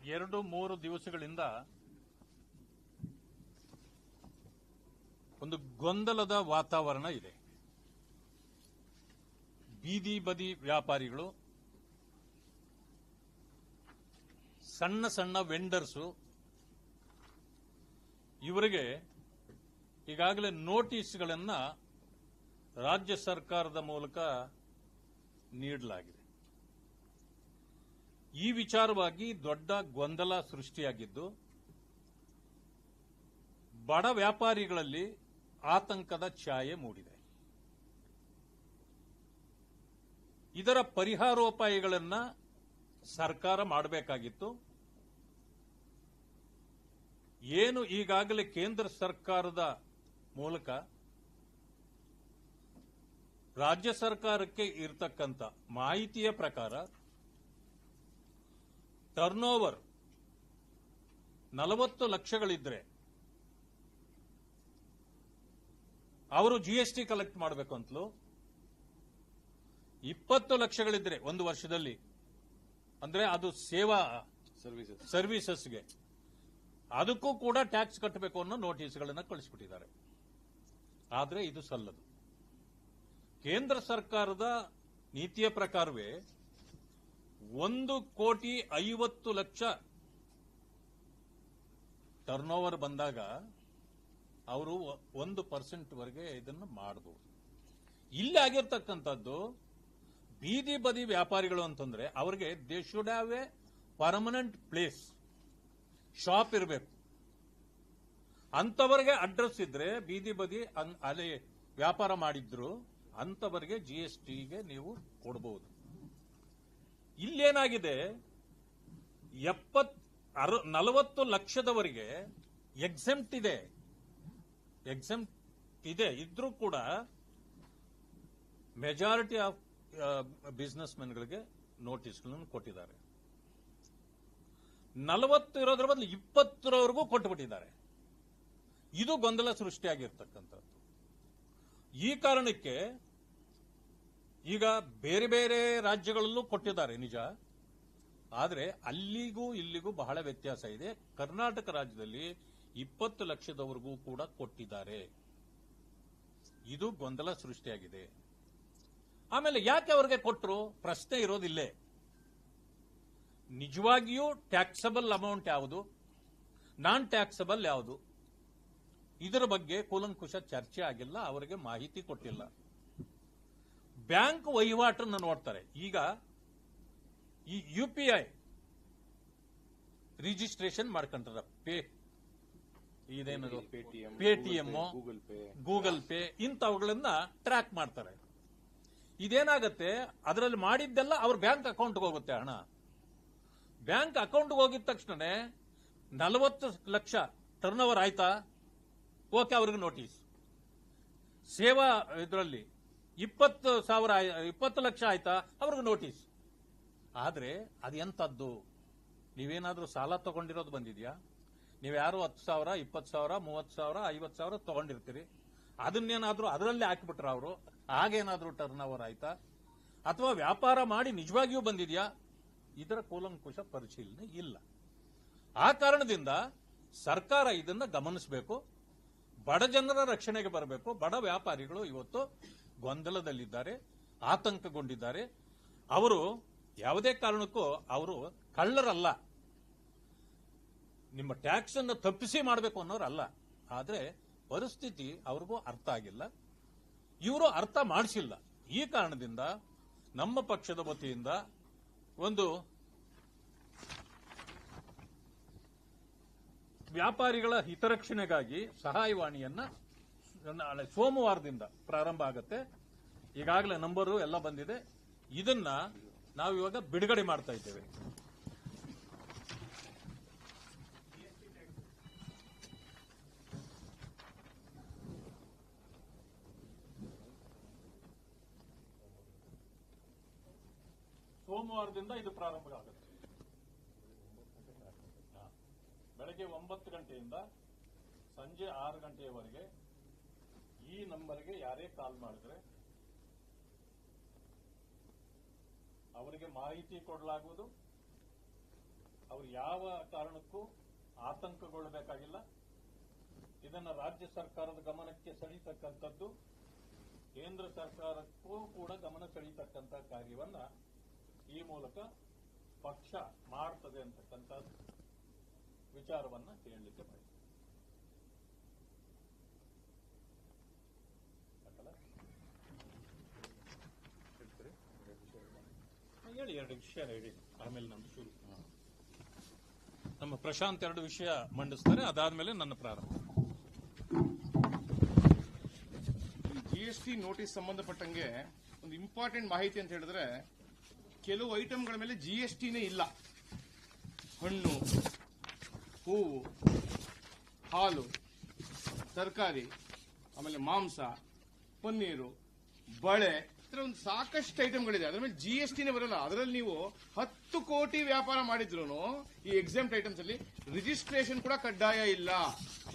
2-3 ದಿವಸಗಳಿಂದ ಒಂದು ಗೊಂದಲದ ವಾತಾವರಣ ಇದೆ. ಬೀದಿ ಬದಿ ವ್ಯಾಪಾರಿಗಳು, ಸಣ್ಣ ಸಣ್ಣ ವೆಂಡರ್ಸು, ಇವರಿಗೆ ಈಗಾಗಲೇ ನೋಟಿಸ್ಗಳನ್ನು ರಾಜ್ಯ ಸರ್ಕಾರದ ಮೂಲಕ ನೀಡಲಾಗಿದೆ. ಈ ವಿಚಾರವಾಗಿ ದೊಡ್ಡ ಗೊಂದಲ ಸೃಷ್ಟಿಯಾಗಿದ್ದು, ಬಡ ವ್ಯಾಪಾರಿಗಳಲ್ಲಿ ಆತಂಕದ ಛಾಯೆ ಮೂಡಿದೆ. ಇದರ ಪರಿಹಾರೋಪಾಯಗಳನ್ನು ಸರ್ಕಾರ ಮಾಡಬೇಕಾಗಿತ್ತು. ಏನು ಈಗಾಗಲೇ ಕೇಂದ್ರ ಸರ್ಕಾರದ ಮೂಲಕ ರಾಜ್ಯ ಸರ್ಕಾರಕ್ಕೆ ಇರತಕ್ಕಂಥ ಮಾಹಿತಿಯ ಪ್ರಕಾರ ಟರ್ನ್ಓವರ್ 40 ಲಕ್ಷಗಳಿದ್ರೆ ಅವರು ಜಿಎಸ್ಟಿ ಕಲೆಕ್ಟ್ ಮಾಡಬೇಕು ಅಂತಲೂ, 20 ಲಕ್ಷಗಳಿದ್ರೆ ಒಂದು ವರ್ಷದಲ್ಲಿ, ಅಂದ್ರೆ ಅದು ಸೇವಾ ಸರ್ವಿಸಸ್ಗೆ, ಅದಕ್ಕೂ ಕೂಡ ಟ್ಯಾಕ್ಸ್ ಕಟ್ಟಬೇಕು ಅನ್ನೋ ನೋಟಿಸ್ಗಳನ್ನು ಕಳಿಸಿಬಿಟ್ಟಿದ್ದಾರೆ. ಆದರೆ ಇದು ಸಲ್ಲದು. ಕೇಂದ್ರ ಸರ್ಕಾರದ ನೀತಿಯ ಪ್ರಕಾರವೇ 1,50,00,000 ಟರ್ನ್ಓವರ್ ಬಂದಾಗ ಅವರು 1% ವರೆಗೆ ಇದನ್ನು ಮಾಡಬಹುದು. ಇಲ್ಲಿ ಆಗಿರ್ತಕ್ಕಂಥದ್ದು ಬೀದಿ ಬದಿ ವ್ಯಾಪಾರಿಗಳು ಅಂತಂದ್ರೆ ಅವರಿಗೆ they should have A permanent place, shop ಇರಬೇಕು. ಅಂತವರಿಗೆ ಅಡ್ರೆಸ್ ಇದ್ರೆ ಬೀದಿ ಬದಿ ಅಲ್ಲಿ ವ್ಯಾಪಾರ ಮಾಡಿದ್ರು ಅಂತವರಿಗೆ ಜಿಎಸ್ಟಿಗೆ ನೀವು ಕೊಡಬಹುದು. ಇಲ್ಲೇನಾಗಿದೆ, 40 ಲಕ್ಷದವರೆಗೆ ಎಕ್ಸೆಂಪ್ಟ್ ಇದೆ, ಇದ್ರೂ ಕೂಡ ಮೆಜಾರಿಟಿ ಆಫ್ ಬಿಸಿನೆಸ್ ಮೆನ್ಗಳಿಗೆ ನೋಟಿಸ್ಗಳನ್ನು ಕೊಟ್ಟಿದ್ದಾರೆ. 40 ಇರೋದ್ರ ಬದಲು 20ರವರೆಗೂ ಕೊಟ್ಟುಬಿಟ್ಟಿದ್ದಾರೆ. ಇದು ಗೊಂದಲ ಸೃಷ್ಟಿಯಾಗಿರ್ತಕ್ಕಂಥದ್ದು. ಈ ಕಾರಣಕ್ಕೆ ಈಗ ಬೇರೆ ಬೇರೆ ರಾಜ್ಯಗಳಲ್ಲೂ ಕೊಟ್ಟಿದ್ದಾರೆ ನಿಜ, ಆದರೆ ಅಲ್ಲಿಗೂ ಇಲ್ಲಿಗೂ ಬಹಳ ವ್ಯತ್ಯಾಸ ಇದೆ. ಕರ್ನಾಟಕ ರಾಜ್ಯದಲ್ಲಿ 20 ಲಕ್ಷದವರೆಗೂ ಕೂಡ ಕೊಟ್ಟಿದ್ದಾರೆ. ಇದು ಗೊಂದಲ ಸೃಷ್ಟಿಯಾಗಿದೆ. ಆಮೇಲೆ ಯಾಕೆ ಅವರಿಗೆ ಕೊಟ್ಟರು ಪ್ರಶ್ನೆ ಇರೋದಿಲ್ಲೇ. ನಿಜವಾಗಿಯೂ ಟ್ಯಾಕ್ಸಬಲ್ ಅಮೌಂಟ್ ಯಾವುದು, ನಾನ್ ಟ್ಯಾಕ್ಸಬಲ್ ಯಾವುದು, ಇದರ ಬಗ್ಗೆ ಕೂಲಂಕುಷ ಚರ್ಚೆ ಆಗಿಲ್ಲ, ಅವರಿಗೆ ಮಾಹಿತಿ ಕೊಟ್ಟಿಲ್ಲ. ಬ್ಯಾಂಕ್ ವಹಿವಾಟನ್ನು ನೋಡ್ತಾರೆ. ಈಗ ಈ ಯುಪಿಐ ರಿಜಿಸ್ಟ್ರೇಷನ್ ಮಾಡ್ಕೊಂತಾರ, ಇದೇನದು ಪೇಟಿಎಂ, ಗೂಗಲ್ ಪೇ ಇಂಥವುಗಳನ್ನ ಟ್ರ್ಯಾಕ್ ಮಾಡ್ತಾರೆ. ಇದೇನಾಗತ್ತೆ, ಅದರಲ್ಲಿ ಮಾಡಿದ್ದೆಲ್ಲ ಅವ್ರ ಬ್ಯಾಂಕ್ ಅಕೌಂಟ್ಗೆ ಹೋಗುತ್ತೆ ಹಣ. ಬ್ಯಾಂಕ್ ಅಕೌಂಟ್ಗೆ ಹೋಗಿದ ತಕ್ಷಣ 40 ಲಕ್ಷ ಟರ್ನ್ ಓವರ್ ಆಯ್ತಾ, ಓಕೆ, ಅವ್ರಿಗೆ ನೋಟಿಸ್. ಸೇವಾ ಇದರಲ್ಲಿ 20 ಲಕ್ಷ ಆಯ್ತಾ, ಅವ್ರಿಗೆ ನೋಟಿಸ್. ಆದ್ರೆ ಅದೆಂತದ್ದು, ನೀವೇನಾದ್ರೂ ಸಾಲ ತಗೊಂಡಿರೋದು ಬಂದಿದ್ಯಾ? ನೀವ್ಯಾರು 10,000, 20,000, 30,000, 50,000 ತಗೊಂಡಿರ್ತೀರಿ. ಅದನ್ನೇನಾದ್ರೂ ಅದರಲ್ಲಿ ಹಾಕಿಬಿಟ್ರ ಅವರು, ಆಗೇನಾದ್ರೂ ಟರ್ನ್ ಓವರ್ ಆಯ್ತಾ, ಅಥವಾ ವ್ಯಾಪಾರ ಮಾಡಿ ನಿಜವಾಗಿಯೂ ಬಂದಿದ್ಯಾ? ಇದರ ಕೂಲಂಕುಷ ಪರಿಶೀಲನೆ ಇಲ್ಲ. ಆ ಕಾರಣದಿಂದ ಸರ್ಕಾರ ಇದನ್ನ ಗಮನಿಸಬೇಕು, ಬಡ ಜನರ ರಕ್ಷಣೆಗೆ ಬರಬೇಕು. ಬಡ ವ್ಯಾಪಾರಿಗಳು ಇವತ್ತು ಗೊಂದಲದಲ್ಲಿದ್ದಾರೆ, ಆತಂಕಗೊಂಡಿದ್ದಾರೆ. ಅವರು ಯಾವುದೇ ಕಾರಣಕ್ಕೂ ಅವರು ಕಳ್ಳರಲ್ಲ, ನಿಮ್ಮ ಟ್ಯಾಕ್ಸ್ ಅನ್ನು ತಪ್ಪಿಸಿ ಮಾಡಬೇಕು ಅನ್ನೋರಲ್ಲ. ಆದ್ರೆ ಪರಿಸ್ಥಿತಿ ಅವ್ರಿಗೂ ಅರ್ಥ ಆಗಿಲ್ಲ, ಇವರು ಅರ್ಥ ಮಾಡಿಸಿಲ್ಲ. ಈ ಕಾರಣದಿಂದ ನಮ್ಮ ಪಕ್ಷದ ವತಿಯಿಂದ ಒಂದು ವ್ಯಾಪಾರಿಗಳ ಹಿತರಕ್ಷಣೆಗಾಗಿ ಸಹಾಯವಾಣಿಯನ್ನ ಸೋಮವಾರದಿಂದ ಪ್ರಾರಂಭ ಆಗುತ್ತೆ. ಈಗಾಗಲೇ ನಂಬರು ಎಲ್ಲ ಬಂದಿದೆ. ಇದನ್ನ ನಾವು ಇವಾಗ ಬಿಡುಗಡೆ ಮಾಡ್ತಾ ಇದ್ದೇವೆ. ಸೋಮವಾರದಿಂದ ಇದು ಪ್ರಾರಂಭ ಆಗುತ್ತೆ. ಬೆಳಗ್ಗೆ 9 ಗಂಟೆಯಿಂದ ಸಂಜೆ 6 ಗಂಟೆಯವರೆಗೆ ಈ ನಂಬರ್ಗೆ ಯಾರೇ ಕಾಲ್ ಮಾಡಿದ್ರೆ ಅವರಿಗೆ ಮಾಹಿತಿ ಕೊಡಲಾಗುವುದು. ಅವರು ಯಾವ ಕಾರಣಕ್ಕೂ ಆತಂಕಗೊಳ್ಳಬೇಕಾಗಿಲ್ಲ. ಇದನ್ನು ರಾಜ್ಯ ಸರ್ಕಾರದ ಗಮನಕ್ಕೆ ಸೆಳೀತಕ್ಕಂಥದ್ದು, ಕೇಂದ್ರ ಸರ್ಕಾರಕ್ಕೂ ಕೂಡ ಗಮನ ಸೆಳೀತಕ್ಕಂಥ ಕಾರ್ಯವನ್ನ ಈ ಮೂಲಕ ಪಕ್ಷ ಮಾಡ್ತದೆ ಅಂತಕ್ಕಂಥ ವಿಚಾರವನ್ನ ಹೇಳಲಿಕ್ಕೆ ಬಯಸ್ತೇನೆ. ಹೇಳಿ, 2 ವಿಷಯ ಹೇಳಿ, ಆಮೇಲೆ ನಮ್ದು ಶುರು. ನಮ್ಮ ಪ್ರಶಾಂತ್ 2 ವಿಷಯ ಮಂಡಿಸ್ತಾರೆ, ಅದಾದ್ಮೇಲೆ ನನ್ನ ಪ್ರಾರಂಭ. ಜಿಎಸ್ಟಿ ನೋಟಿಸ್ ಸಂಬಂಧಪಟ್ಟಂಗೆ ಒಂದು ಇಂಪಾರ್ಟೆಂಟ್ ಮಾಹಿತಿ ಅಂತ ಹೇಳಿದ್ರೆ, ಕೆಲವು ಐಟಮ್ಗಳ ಮೇಲೆ ಜಿಎಸ್ಟಿನೇ ಇಲ್ಲ. ಹಣ್ಣು, ಹೂವು, ಹಾಲು, ತರಕಾರಿ, ಆಮೇಲೆ ಮಾಂಸ, ಪನ್ನೀರು, ಬಳೆ, ಇತರ ಒಂದು ಸಾಕಷ್ಟು ಐಟಮ್ಗಳಿದೆ. ಅದರ ಮೇಲೆ ಜಿಎಸ್ಟಿನೇ ಬರಲ್ಲ. ಅದರಲ್ಲಿ ನೀವು 10 ಕೋಟಿ ವ್ಯಾಪಾರ ಮಾಡಿದ್ರು ಈ ಎಕ್ಸಾಮ್ಟ್ ಐಟಮ್ಸ್ ಅಲ್ಲಿ ರಿಜಿಸ್ಟ್ರೇಷನ್ ಕೂಡ ಕಡ್ಡಾಯ ಇಲ್ಲ.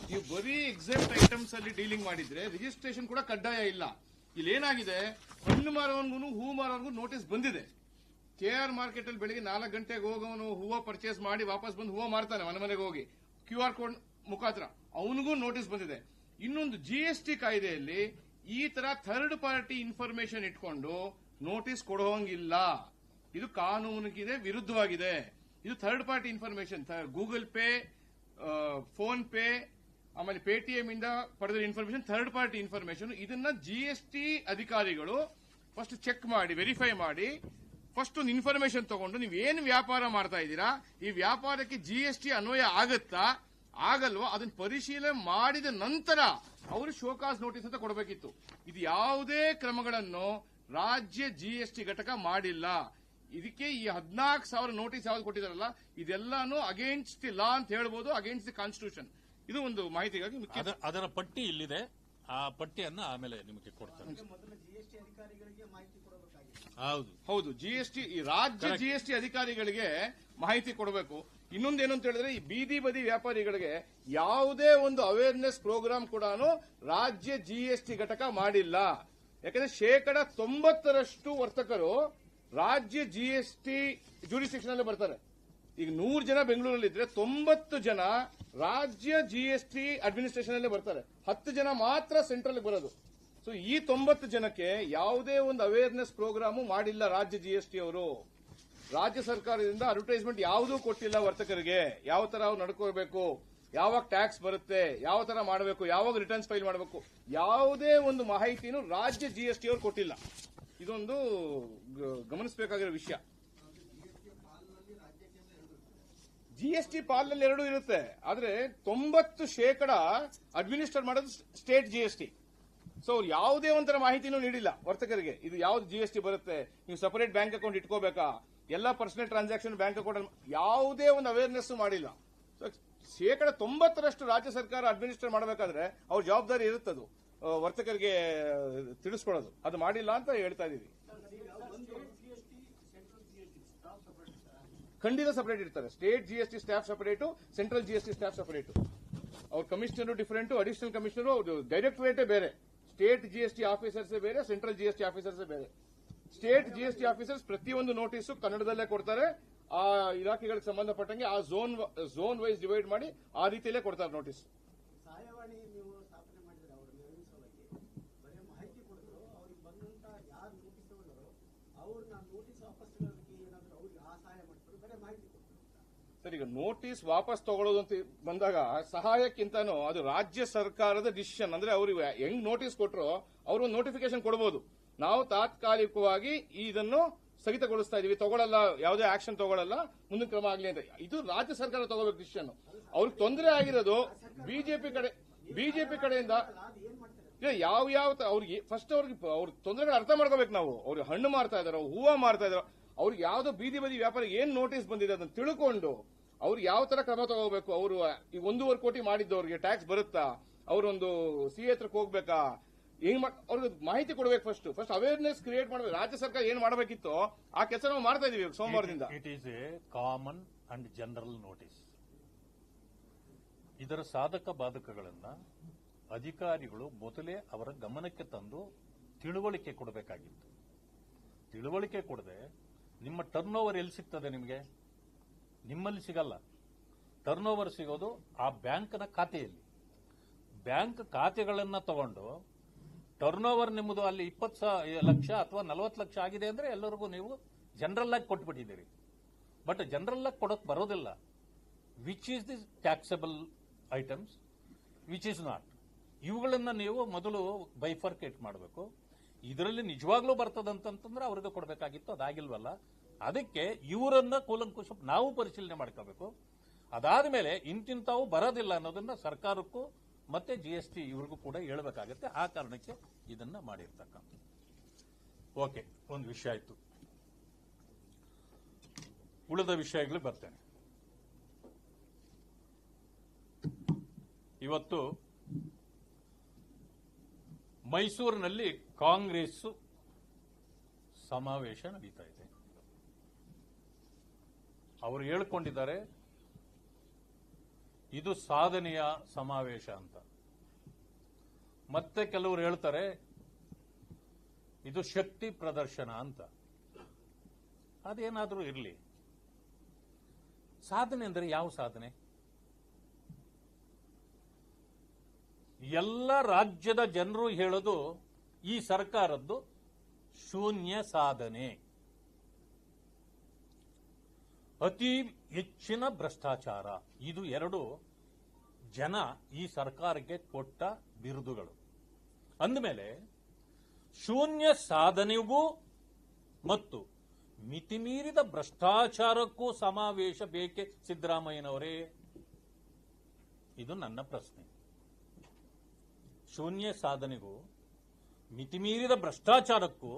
ನೀವು ಬರೀ ಎಕ್ಸಾಮ್ಟ್ ಐಟಮ್ಸ್ ಅಲ್ಲಿ ಡೀಲಿಂಗ್ ಮಾಡಿದ್ರೆ ರಿಜಿಸ್ಟ್ರೇಷನ್ ಕೂಡ ಕಡ್ಡಾಯ ಇಲ್ಲ. ಇಲ್ಲಿ ಏನಾಗಿದೆ, ಹಣ್ಣು ಮಾರೋನ್ಗೂ ಹೂ ಮಾರೋನ್ಗೂ ನೋಟಿಸ್ ಬಂದಿದೆ. KR ಮಾರ್ಕೆಟ್ ಅಲ್ಲಿ ಬೆಳಿಗ್ಗೆ 4 ಗಂಟೆಗೆ ಹೋಗೋನು ಹೂವು ಪರ್ಚೇಸ್ ಮಾಡಿ ವಾಪಸ್ ಬಂದು ಹೂವು ಮಾರ್ತಾನೆ ಮನೆಗೆ ಹೋಗಿ QR ಕೋಡ್ ಮುಖಾಂತರ, ಅವನಿಗೂ ನೋಟಿಸ್ ಬಂದಿದೆ. ಇನ್ನೊಂದು ಜಿಎಸ್ಟಿ ಕಾಯ್ದೆಯಲ್ಲಿ ಈ ತರ ಥರ್ಡ್ ಪಾರ್ಟಿ ಇನ್ಫಾರ್ಮೇಶನ್ ಇಟ್ಕೊಂಡು ನೋಟಿಸ್ ಕೊಡೋಂಗಿಲ್ಲ. ಇದು ಕಾನೂನಿಗೆ ವಿರುದ್ಧವಾಗಿದೆ. ಇದು third party information, Google pay, phone pay, ಆಮೇಲೆ ಪೇಟಿಎಂ ಇಂದ ಪಡೆದ ಇನ್ಫಾರ್ಮೇಶನ್ ಥರ್ಡ್ ಪಾರ್ಟಿ ಇನ್ಫಾರ್ಮೇಶನ್. ಇದನ್ನ ಜಿಎಸ್ಟಿ ಅಧಿಕಾರಿಗಳು ಫಸ್ಟ್ ಚೆಕ್ ಮಾಡಿ, ವೆರಿಫೈ ಮಾಡಿ, ಫಸ್ಟ್ ಒಂದು ಇನ್ಫಾರ್ಮೇಶನ್ ತಗೊಂಡು ನೀವೇನು ವ್ಯಾಪಾರ ಮಾಡ್ತಾ ಇದ್ದೀರಾ, ಈ ವ್ಯಾಪಾರಕ್ಕೆ ಜಿಎಸ್ಟಿ ಅನ್ವಯ ಆಗತ್ತಾ ಆಗಲ್ವಾ, ಅದನ್ನ ಪರಿಶೀಲನೆ ಮಾಡಿದ ನಂತರ ಅವರು ಶೋಕಾಸ್ ನೋಟಿಸ್ ಅಂತ ಕೊಡಬೇಕಿತ್ತು. ಇದು ಯಾವುದೇ ಕ್ರಮಗಳನ್ನು ರಾಜ್ಯ ಜಿಎಸ್ಟಿ ಘಟಕ ಮಾಡಿಲ್ಲ. ಇದಕ್ಕೆ ಈ 14,000 ನೋಟಿಸ್ ಯಾವ್ದು ಕೊಟ್ಟಿದಾರಲ್ಲ, ಇದೆಲ್ಲಾನು ಅಗೇನ್ಸ್ಟ್ ದಿ ಲಾ ಅಂತ ಹೇಳ್ಬೋದು, ಅಗೇನ್ಸ್ಟ್ ದಿ ಕಾನ್ಸ್ಟಿಟ್ಯೂಷನ್. ಇದು ಒಂದು ಮಾಹಿತಿಗಾಗಿ ಅದರ ಪಟ್ಟಿ ಇಲ್ಲಿದೆ, ಆ ಪಟ್ಟಿಯನ್ನ ಆಮೇಲೆ ನಿಮಗೆ ಕೊಡ್ತಾರೆ. ಹೌದು, ಜಿಎಸ್ಟಿ ಈ ರಾಜ್ಯ ಜಿಎಸ್ಟಿ ಅಧಿಕಾರಿಗಳಿಗೆ ಮಾಹಿತಿ ಕೊಡಬೇಕು. ಇನ್ನೊಂದೇನು ಅಂತ ಹೇಳಿದ್ರೆ, ಈ ಬೀದಿ ಬದಿ ವ್ಯಾಪಾರಿಗಳಿಗೆ ಯಾವುದೇ ಒಂದು ಅವೇರ್ನೆಸ್ ಪ್ರೋಗ್ರಾಮ್ ಕೂಡ ರಾಜ್ಯ ಜಿಎಸ್ಟಿ ಘಟಕ ಮಾಡಿಲ್ಲ. ಯಾಕಂದ್ರೆ 90% ವರ್ತಕರು ರಾಜ್ಯ ಜಿಎಸ್ಟಿ ಜೂರಿಸ್ಡಿಕ್ಷನ್ ಅಲ್ಲಿ ಬರ್ತಾರೆ. ಈಗ 100 ಜನ ಬೆಂಗಳೂರಲ್ಲಿದ್ರೆ 90 ಜನ ರಾಜ್ಯ ಜಿಎಸ್ಟಿ ಅಡ್ಮಿನಿಸ್ಟ್ರೇಷನ್ ಅಲ್ಲೇ ಬರ್ತಾರೆ, 10 ಜನ ಮಾತ್ರ ಸೆಂಟ್ರಲ್ ಬರೋದು. ಸೊ ಈ 90 ಜನಕ್ಕೆ ಯಾವುದೇ ಒಂದು ಅವೇರ್ನೆಸ್ ಪ್ರೋಗ್ರಾಮು ಮಾಡಿಲ್ಲ ರಾಜ್ಯ ಜಿಎಸ್ಟಿ ಅವರು. ರಾಜ್ಯ ಸರ್ಕಾರದಿಂದ ಅಡ್ವರ್ಟೈಸ್ಮೆಂಟ್ ಯಾವುದೂ ಕೊಟ್ಟಿಲ್ಲ ವರ್ತಕರಿಗೆ. ಯಾವ ತರ ಅವ್ರು ನಡ್ಕೋಬೇಕು, ಯಾವಾಗ ಟ್ಯಾಕ್ಸ್ ಬರುತ್ತೆ, ಯಾವ ತರ ಮಾಡಬೇಕು, ಯಾವಾಗ ರಿಟರ್ನ್ಸ್ ಫೈಲ್ ಮಾಡಬೇಕು, ಯಾವುದೇ ಒಂದು ಮಾಹಿತಿನೂ ರಾಜ್ಯ ಜಿಎಸ್ಟಿ ಅವರು ಕೊಟ್ಟಿಲ್ಲ. ಇದೊಂದು ಗಮನಿಸಬೇಕಾಗಿರೋ ವಿಷಯ. ಜಿಎಸ್ಟಿ ಪಾಲ್ನಲ್ಲಿ 2 ಇರುತ್ತೆ, ಆದ್ರೆ 90% ಅಡ್ಮಿನಿಸ್ಟ್ರೇಟ್ ಮಾಡೋದು ಸ್ಟೇಟ್ ಜಿಎಸ್ಟಿ. ಸೊ ಅವ್ರು ಯಾವುದೇ ಒಂಥರ ಮಾಹಿತಿನೂ ನೀಡಿಲ್ಲ ವರ್ತಕರಿಗೆ. ಇದು ಯಾವ್ದು ಜಿಎಸ್ಟಿ ಬರುತ್ತೆ, ನೀವು ಸಪರೇಟ್ ಬ್ಯಾಂಕ್ ಅಕೌಂಟ್ ಇಟ್ಕೋಬೇಕಾ, ಎಲ್ಲ ಪರ್ಸನಲ್ ಟ್ರಾನ್ಸಾಕ್ಷನ್ ಬ್ಯಾಂಕ್ ಅಕೌಂಟ್, ಯಾವುದೇ ಒಂದು ಅವೇರ್ನೆಸ್ ಮಾಡಿಲ್ಲ. ಸೊ 90% ರಾಜ್ಯ ಸರ್ಕಾರ ಅಡ್ಮಿನಿಸ್ಟ್ರೇಟ್ ಮಾಡಬೇಕಾದ್ರೆ ಅವ್ರ ಜವಾಬ್ದಾರಿ ಇರುತ್ತದು ವರ್ತಕರಿಗೆ ತಿಳಿಸ್ಕೊಡೋದು. ಅದು ಮಾಡಿಲ್ಲ ಅಂತ ಹೇಳ್ತಾ ಇದೀವಿ. ಖಂಡಿತ ಸಪರೇಟ್ ಇರ್ತಾರೆ. State GST staff separate, central GST staff separate. ಅವ್ರ ಕಮಿಷನರ್ ಡಿಫರೆಂಟ್, ಅಡಿಷನಲ್ ಕಮಿಷನರ್, ಅವ್ರ ಡೈರೆಕ್ಟರೇಟೇ ಬೇರೆ. ಸ್ಟೇಟ್ ಜಿಎಸ್ಟಿ ಆಫೀಸರ್ಸೇ ಬೇರೆ, ಸೆಂಟ್ರಲ್ ಜಿಎಸ್ಟಿ ಆಫೀಸರ್ಸೇ ಬೇರೆ. ಸ್ಟೇಟ್ ಜಿಎಸ್ಟಿ ಆಫೀಸರ್ಸ್ ಪ್ರತಿಯೊಂದು ನೋಟಿಸು ಕನ್ನಡದಲ್ಲೇ ಕೊಡ್ತಾರೆ. ಆ ಇಲಾಖೆಗಳಿಗೆ ಸಂಬಂಧಪಟ್ಟಂಗೆ ಆ ಝೋನ್ ವೈಸ್ ಡಿವೈಡ್ ಮಾಡಿ ಆ ರೀತಿಯಲ್ಲೇ ಕೊಡ್ತಾರೆ ನೋಟಿಸ್. ಸಹಾಯವಾಣಿ ನೀವು ಸ್ಥಾಪನೆ ಮಾಡಿದ್ರೆ ಅವರು ನಿರ್ಮಿಸುವಲ್ಲಿ ಬರೀ ಮಾಹಿತಿ ಕೊಡಿದ್ರು, ಅವ್ರಿಗೆ ಬಂದಂತ ಯಾರು ನೋಟಿಸ್ ತಗೊಂಡರು ಅವ್ರನ್ನ ನೋಟಿಸ್ ವಾಪಸ್ ತಗೊಳ್ಳೋದಕ್ಕೆ ಏನಾದ್ರು ಅವ್ರಿಗೆ ಆ ಸಹಾಯ ಮಾಡ್ತಾರೆ, ಬರೀ ಮಾಹಿತಿ ಕೊಡ್ತಾರೆ. ಸರ್, ಈಗ ನೋಟಿಸ್ ವಾಪಸ್ ತಗೊಳ್ಳೋದು ಅಂತ ಬಂದಾಗ ಸಹಾಯಕ್ಕಿಂತನೂ ಅದು ರಾಜ್ಯ ಸರ್ಕಾರದ ಡಿಸಿಷನ್. ಅಂದ್ರೆ ಅವ್ರಿಗೆ ಹೆಂಗ್ ನೋಟಿಸ್ ಕೊಟ್ಟರು ಅವ್ರು ಒಂದು ನೋಟಿಫಿಕೇಶನ್ ಕೊಡಬಹುದು, ನಾವು ತಾತ್ಕಾಲಿಕವಾಗಿ ಇದನ್ನು ಸ್ಥಗಿತಗೊಳಿಸ್ತಾ ಇದೀವಿ, ತಗೊಳ್ಳಲ್ಲ, ಯಾವುದೇ ಆಕ್ಷನ್ ತಗೊಳ್ಳಲ್ಲ, ಮುಂದಿನ ಕ್ರಮ ಆಗಲಿ ಅಂತ. ಇದು ರಾಜ್ಯ ಸರ್ಕಾರ ತಗೋಬೇಕು ಡಿಸಿಷನ್. ಅವ್ರಿಗೆ ತೊಂದರೆ ಆಗಿರೋದು ಬಿಜೆಪಿ ಕಡೆಯಿಂದ. ಯಾವ ಅವ್ರಿಗೆ ಫಸ್ಟ್ ಅವ್ರ ತೊಂದರೆಗಳು ಅರ್ಥ ಮಾಡ್ಕೋಬೇಕು ನಾವು. ಅವ್ರಿಗೆ ಹಣ್ಣು ಮಾರ್ತಾ ಇದಾರೋ, ಹೂವು ಮಾರ್ತಾ ಇದಾರೋ, ಅವ್ರಿಗೆ ಯಾವ್ದೋ ಬೀದಿ ಬದಿ ವ್ಯಾಪಾರ ಏನ್ ನೋಟಿಸ್ ಬಂದಿದೆ ಅದನ್ನ ತಿಳ್ಕೊಂಡು ಅವ್ರಿಗೆ ಯಾವ ತರ ಕ್ರಮ ತಗೋಬೇಕು. ಅವರು ಈ 1.5 ಕೋಟಿ ಮಾಡಿದ್ದವ್ರಿಗೆ ಟ್ಯಾಕ್ಸ್ ಬರುತ್ತಾ, ಅವರೊಂದು CA ಹತ್ರಕ್ಕೆ ಹೋಗ್ಬೇಕಾ, ಅವ್ರಿಗೆ ಮಾಹಿತಿ ಕೊಡಬೇಕು. ಫಸ್ಟ್ ಅವೇರ್ನೆಸ್ ಕ್ರಿಯೇಟ್ ಮಾಡಬೇಕು. ರಾಜ್ಯ ಸರ್ಕಾರ ಏನ್ ಮಾಡಬೇಕಿತ್ತು ಆ ಕೆಲಸ ನಾವು ಮಾಡ್ತಾ ಇದೀವಿ ಸೋಮವಾರದಿಂದ. It is A common and general notice. ಇದರ ಸಾಧಕ ಬಾಧಕಗಳನ್ನ ಅಧಿಕಾರಿಗಳು ಮೊದಲೇ ಅವರ ಗಮನಕ್ಕೆ ತಂದು ತಿಳುವಳಿಕೆ ಕೊಡಬೇಕಾಗಿತ್ತು. ತಿಳುವಳಿಕೆ ಕೊಡದೆ ನಿಮ್ಮ ಟರ್ನ್ ಓವರ್ ಎಲ್ಲಿ ಸಿಗ್ತದೆ ನಿಮಗೆ? ನಿಮ್ಮಲ್ಲಿ ಸಿಗಲ್ಲ. ಟರ್ನ್ ಓವರ್ ಸಿಗೋದು ಆ ಬ್ಯಾಂಕ್ನ ಖಾತೆಯಲ್ಲಿ. ಬ್ಯಾಂಕ್ ಖಾತೆಗಳನ್ನ ತಗೊಂಡು ಟರ್ನ್ ಓವರ್ ನಿಮ್ಮದು ಅಲ್ಲಿ 20 ಲಕ್ಷ ಅಥವಾ 40 ಲಕ್ಷ ಆಗಿದೆ ಅಂದ್ರೆ ಎಲ್ಲರಿಗೂ ನೀವು ಜನರಲ್ ಆಗಿ ಕೊಟ್ಬಿಟ್ಟಿದ್ದೀರಿ. ಬಟ್ ಜನರಲ್ ಆಗಿ ಕೊಡೋಕೆ ಬರೋದಿಲ್ಲ. Which is the taxable items, which is not, ಇವುಗಳನ್ನ ನೀವು ಮೊದಲು ಬೈಫರ್ಕೇಟ್ ಮಾಡಬೇಕು. ಇದರಲ್ಲಿ ನಿಜವಾಗ್ಲೂ ಬರ್ತದಂತಂದ್ರೆ ಅವ್ರಿಗೆ ಕೊಡಬೇಕಾಗಿತ್ತು, ಅದಾಗಿಲ್ವಲ್ಲ. ಅದಕ್ಕೆ ಇವರನ್ನ ಕೂಲಂಕುಷ ನಾವು ಪರಿಶೀಲನೆ ಮಾಡ್ಕೋಬೇಕು. ಅದಾದ ಮೇಲೆ ಇಂತಿಂತಾವು ಬರೋದಿಲ್ಲ ಅನ್ನೋದನ್ನ ಸರ್ಕಾರಕ್ಕೂ ಮತ್ತೆ GST ಇವ್ರಿಗೂ ಕೂಡ ಹೇಳಬೇಕಾಗತ್ತೆ. ಆ ಕಾರಣಕ್ಕೆ ಇದನ್ನ ಮಾಡಿರ್ತಕ್ಕಂಥ. ಓಕೆ, ಒಂದು ವಿಷಯ ಆಯ್ತು. ಉಳಿದ ವಿಷಯಗಳಿಗೆ ಬರ್ತೇನೆ. ಇವತ್ತು ಮೈಸೂರಿನಲ್ಲಿ ಕಾಂಗ್ರೆಸ್ ಸಮಾವೇಶ ನಡೀತಾ ಇದೆ. ಅವರು ಹೇಳ್ಕೊಂಡಿದ್ದಾರೆ ಇದು ಸಾಧನೆಯ ಸಮಾವೇಶ ಅಂತ. ಮತ್ತೆ ಕೆಲವರು ಹೇಳ್ತಾರೆ ಇದು ಶಕ್ತಿ ಪ್ರದರ್ಶನ ಅಂತ. ಅದೇನಾದರೂ ಇರಲಿ, ಸಾಧನೆ ಅಂದ್ರೆ ಯಾವ ಸಾಧನೆ? ಎಲ್ಲ ರಾಜ್ಯದ ಜನರು ಹೇಳೋದು ಈ ಸರ್ಕಾರದ್ದು ಶೂನ್ಯ ಸಾಧನೆ, ಅತಿ ಹೆಚ್ಚಿನ ಭ್ರಷ್ಟಾಚಾರ. ಇದು ಎರಡು ಜನ ಈ ಸರ್ಕಾರಕ್ಕೆ ಕೊಟ್ಟ ಬಿರುದುಗಳು. ಅಂದಮೇಲೆ ಶೂನ್ಯ ಸಾಧನೆಗೂ ಮತ್ತು ಮಿತಿಮೀರಿದ ಭ್ರಷ್ಟಾಚಾರಕ್ಕೂ ಸಮಾವೇಶ ಬೇಕೆ ಸಿದ್ದರಾಮಯ್ಯನವರೇ? ಇದು ನನ್ನ ಪ್ರಶ್ನೆ. ಶೂನ್ಯ ಸಾಧನೆಗೂ ಮಿತಿಮೀರಿದ ಭ್ರಷ್ಟಾಚಾರಕ್ಕೂ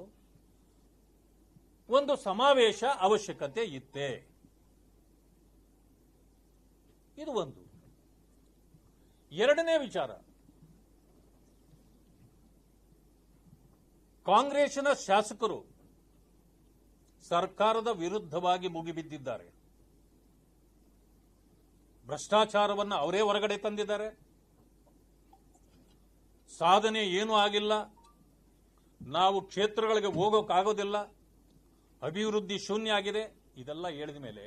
ಒಂದು ಸಮಾವೇಶ ಅವಶ್ಯಕತೆ ಇತ್ತೆ? ಇದು ಒಂದು. ಎರಡನೇ ವಿಚಾರ, ಕಾಂಗ್ರೆಸ್ಸಿನ ಶಾಸಕರು ಸರ್ಕಾರದ ವಿರುದ್ಧವಾಗಿ ಮುಗಿಬಿದ್ದಿದ್ದಾರೆ. ಭ್ರಷ್ಟಾಚಾರವನ್ನು ಅವರೇ ಹೊರಗಡೆ ತಂದಿದ್ದಾರೆ. ಸಾಧನೆ ಏನೂ ಆಗಿಲ್ಲ, ನಾವು ಕ್ಷೇತ್ರಗಳಿಗೆ ಹೋಗೋಕ್ಕಾಗೋದಿಲ್ಲ, ಅಭಿವೃದ್ಧಿ ಶೂನ್ಯ ಆಗಿದೆ. ಇದೆಲ್ಲ ಹೇಳಿದ ಮೇಲೆ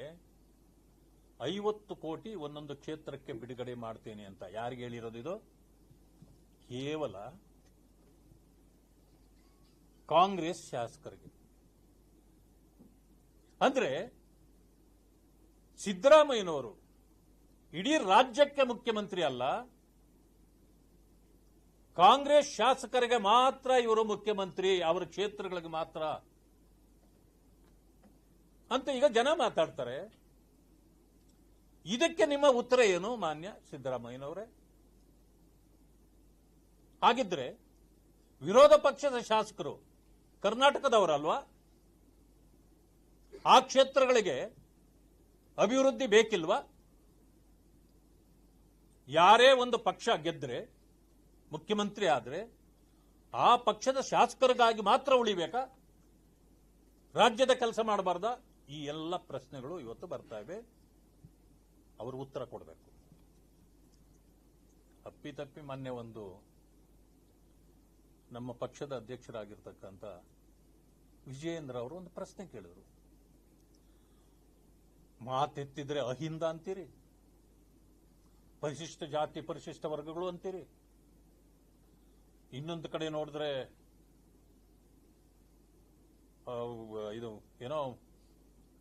50 ಕೋಟಿ ಒಂದೊಂದು ಕ್ಷೇತ್ರಕ್ಕೆ ಬಿಡುಗಡೆ ಮಾಡ್ತೇನೆ ಅಂತ ಯಾರಿಗೆ ಹೇಳಿರೋದು? ಇದು ಕೇವಲ ಕಾಂಗ್ರೆಸ್ ಶಾಸಕರಿಗೆ. ಅಂದ್ರೆ ಸಿದ್ದರಾಮಯ್ಯನವರು ಇಡೀ ರಾಜ್ಯಕ್ಕೆ ಮುಖ್ಯಮಂತ್ರಿ ಅಲ್ಲ, ಕಾಂಗ್ರೆಸ್ ಶಾಸಕರಿಗೆ ಮಾತ್ರ ಇವರು ಮುಖ್ಯಮಂತ್ರಿ, ಅವರ ಕ್ಷೇತ್ರಗಳಿಗೆ ಮಾತ್ರ ಅಂತ ಈಗ ಜನ ಮಾತಾಡ್ತಾರೆ. ಇದಕ್ಕೆ ನಿಮ್ಮ ಉತ್ತರ ಏನು ಮಾನ್ಯ ಸಿದ್ದರಾಮಯ್ಯನವರೇ? ಹಾಗಿದ್ರೆ ವಿರೋಧ ಪಕ್ಷದ ಶಾಸಕರು ಕರ್ನಾಟಕದವರಲ್ವಾ? ಆ ಕ್ಷೇತ್ರಗಳಿಗೆ ಅಭಿವೃದ್ಧಿ ಬೇಕಿಲ್ವಾ? ಯಾರೇ ಒಂದು ಪಕ್ಷ ಗೆದ್ರೆ, ಮುಖ್ಯಮಂತ್ರಿ ಆದ್ರೆ ಆ ಪಕ್ಷದ ಶಾಸಕರಿಗಾಗಿ ಮಾತ್ರ ಉಳಿಬೇಕಾ? ರಾಜ್ಯದ ಕೆಲಸ ಮಾಡಬಾರ್ದಾ? ಈ ಎಲ್ಲ ಪ್ರಶ್ನೆಗಳು ಇವತ್ತು ಬರ್ತಾ ಇವೆ. ಅವರು ಉತ್ತರ ಕೊಡಬೇಕು. ಅಪ್ಪಿತಪ್ಪಿ ಮೊನ್ನೆ ಒಂದು ನಮ್ಮ ಪಕ್ಷದ ಅಧ್ಯಕ್ಷರಾಗಿರ್ತಕ್ಕಂಥ ವಿಜಯೇಂದ್ರ ಅವರು ಒಂದು ಪ್ರಶ್ನೆ ಕೇಳಿದ್ರು. ಮಾತೆತ್ತಿದ್ರೆ ಅಹಿಂದ ಅಂತೀರಿ, ಪರಿಶಿಷ್ಟ ಜಾತಿ ಪರಿಶಿಷ್ಟ ವರ್ಗಗಳು ಅಂತೀರಿ, ಇನ್ನೊಂದು ಕಡೆ ನೋಡಿದ್ರೆ ಇದು ಏನೋ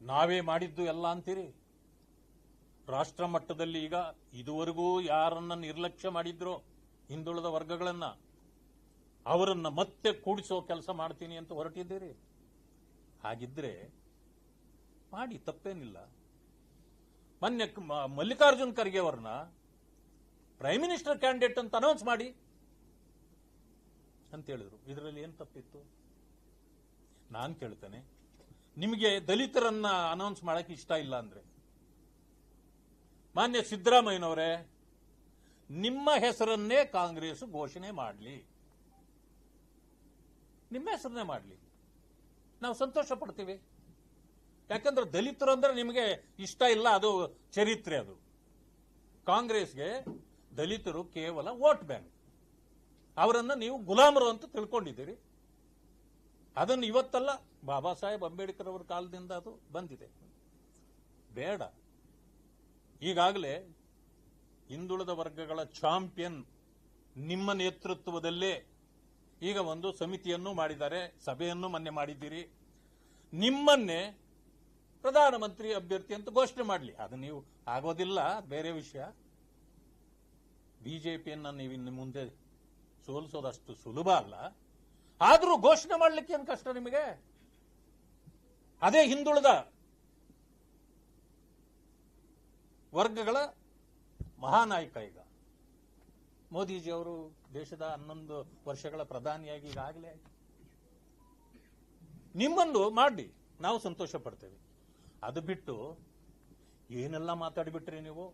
ನಾವೇ ಮಾಡಿದ್ದು ಎಲ್ಲ ಅಂತೀರಿ. ರಾಷ್ಟ್ರ ಮಟ್ಟದಲ್ಲಿ ಈಗ ಇದುವರೆಗೂ ಯಾರನ್ನ ನಿರ್ಲಕ್ಷ್ಯ ಮಾಡಿದ್ರು ಹಿಂದುಳಿದ ವರ್ಗಗಳನ್ನ, ಅವರನ್ನ ಮತ್ತೆ ಕೂಡಿಸೋ ಕೆಲಸ ಮಾಡ್ತೀನಿ ಅಂತ ಹೊರಟಿದ್ದೀರಿ. ಹಾಗಿದ್ರೆ ಮಾಡಿ, ತಪ್ಪೇನಿಲ್ಲ. ಮೊನ್ನೆ ಮಲ್ಲಿಕಾರ್ಜುನ್ ಖರ್ಗೆ ಅವರನ್ನ ಪ್ರೈಮ್ ಮಿನಿಸ್ಟರ್ ಕ್ಯಾಂಡಿಡೇಟ್ ಅಂತ ಅನೌನ್ಸ್ ಮಾಡಿ ಅಂತ ಹೇಳಿದ್ರು. ಇದರಲ್ಲಿ ಏನು ತಪ್ಪಿತ್ತು? ನಾನು ಕೇಳ್ತೇನೆ, ನಿಮಗೆ ದಲಿತರನ್ನ ಅನೌನ್ಸ್ ಮಾಡಕ್ಕೆ ಇಷ್ಟ ಇಲ್ಲ ಅಂದ್ರೆ ಮಾನ್ಯ ಸಿದ್ದರಾಮಯ್ಯನವರೇ, ನಿಮ್ಮ ಹೆಸರನ್ನೇ ಕಾಂಗ್ರೆಸ್ ಘೋಷಣೆ ಮಾಡಲಿ, ನಿಮ್ಮ ಹೆಸರನ್ನೇ ಮಾಡಲಿ, ನಾವು ಸಂತೋಷ ಪಡ್ತೀವಿ. ಯಾಕಂದ್ರೆ ದಲಿತರು ಅಂದ್ರೆ ನಿಮಗೆ ಇಷ್ಟ ಇಲ್ಲ, ಅದು ಚರಿತ್ರೆ. ಅದು ಕಾಂಗ್ರೆಸ್ಗೆ ದಲಿತರು ಕೇವಲ ವೋಟ್ ಬ್ಯಾಂಕ್, ಅವರನ್ನ ನೀವು ಗುಲಾಮರು ಅಂತ ತಿಳ್ಕೊಂಡಿದ್ದೀರಿ. ಅದನ್ನು ಇವತ್ತಲ್ಲ, ಬಾಬಾ ಸಾಹೇಬ್ ಅಂಬೇಡ್ಕರ್ ಅವರ ಕಾಲದಿಂದ ಅದು ಬಂದಿದೆ. ಬೇಡ, ಈಗಾಗಲೇ ಹಿಂದುಳಿದ ವರ್ಗಗಳ ಚಾಂಪಿಯನ್ ನಿಮ್ಮ ನೇತೃತ್ವದಲ್ಲೇ ಈಗ ಒಂದು ಸಮಿತಿಯನ್ನು ಮಾಡಿದ್ದಾರೆ, ಸಭೆಯನ್ನು ಮೊನ್ನೆ ಮಾಡಿದ್ದೀರಿ. ನಿಮ್ಮನ್ನೇ ಪ್ರಧಾನಮಂತ್ರಿ ಅಭ್ಯರ್ಥಿ ಅಂತ ಘೋಷಣೆ ಮಾಡಲಿ. ಅದು ನೀವು ಆಗೋದಿಲ್ಲ, ಬೇರೆ ವಿಷಯ. ಬಿಜೆಪಿಯನ್ನ ನೀವು ಇನ್ನು ಮುಂದೆ ಸೋಲಿಸೋದಷ್ಟು ಸುಲಭ ಅಲ್ಲ. ಆದರೂ ಘೋಷಣೆ ಮಾಡಲಿಕ್ಕೆ ಏನು ಕಷ್ಟ ನಿಮಗೆ? ಅದೇ ಹಿಂದುಳಿದ ವರ್ಗಗಳ ಮಹಾನಾಯಕ. ಈಗ ಮೋದಿಜಿ ಅವರು ದೇಶದ 11 ವರ್ಷಗಳ ಪ್ರಧಾನಿಯಾಗಿ ಈಗಾಗಲೇ ಆಯ್ತು. ನಿಮ್ಮನ್ನು ಮಾಡಿ ನಾವು ಸಂತೋಷ ಪಡ್ತೇವೆ. ಅದು ಬಿಟ್ಟು ಏನೆಲ್ಲ ಮಾತಾಡಿಬಿಟ್ರಿ ನೀವು.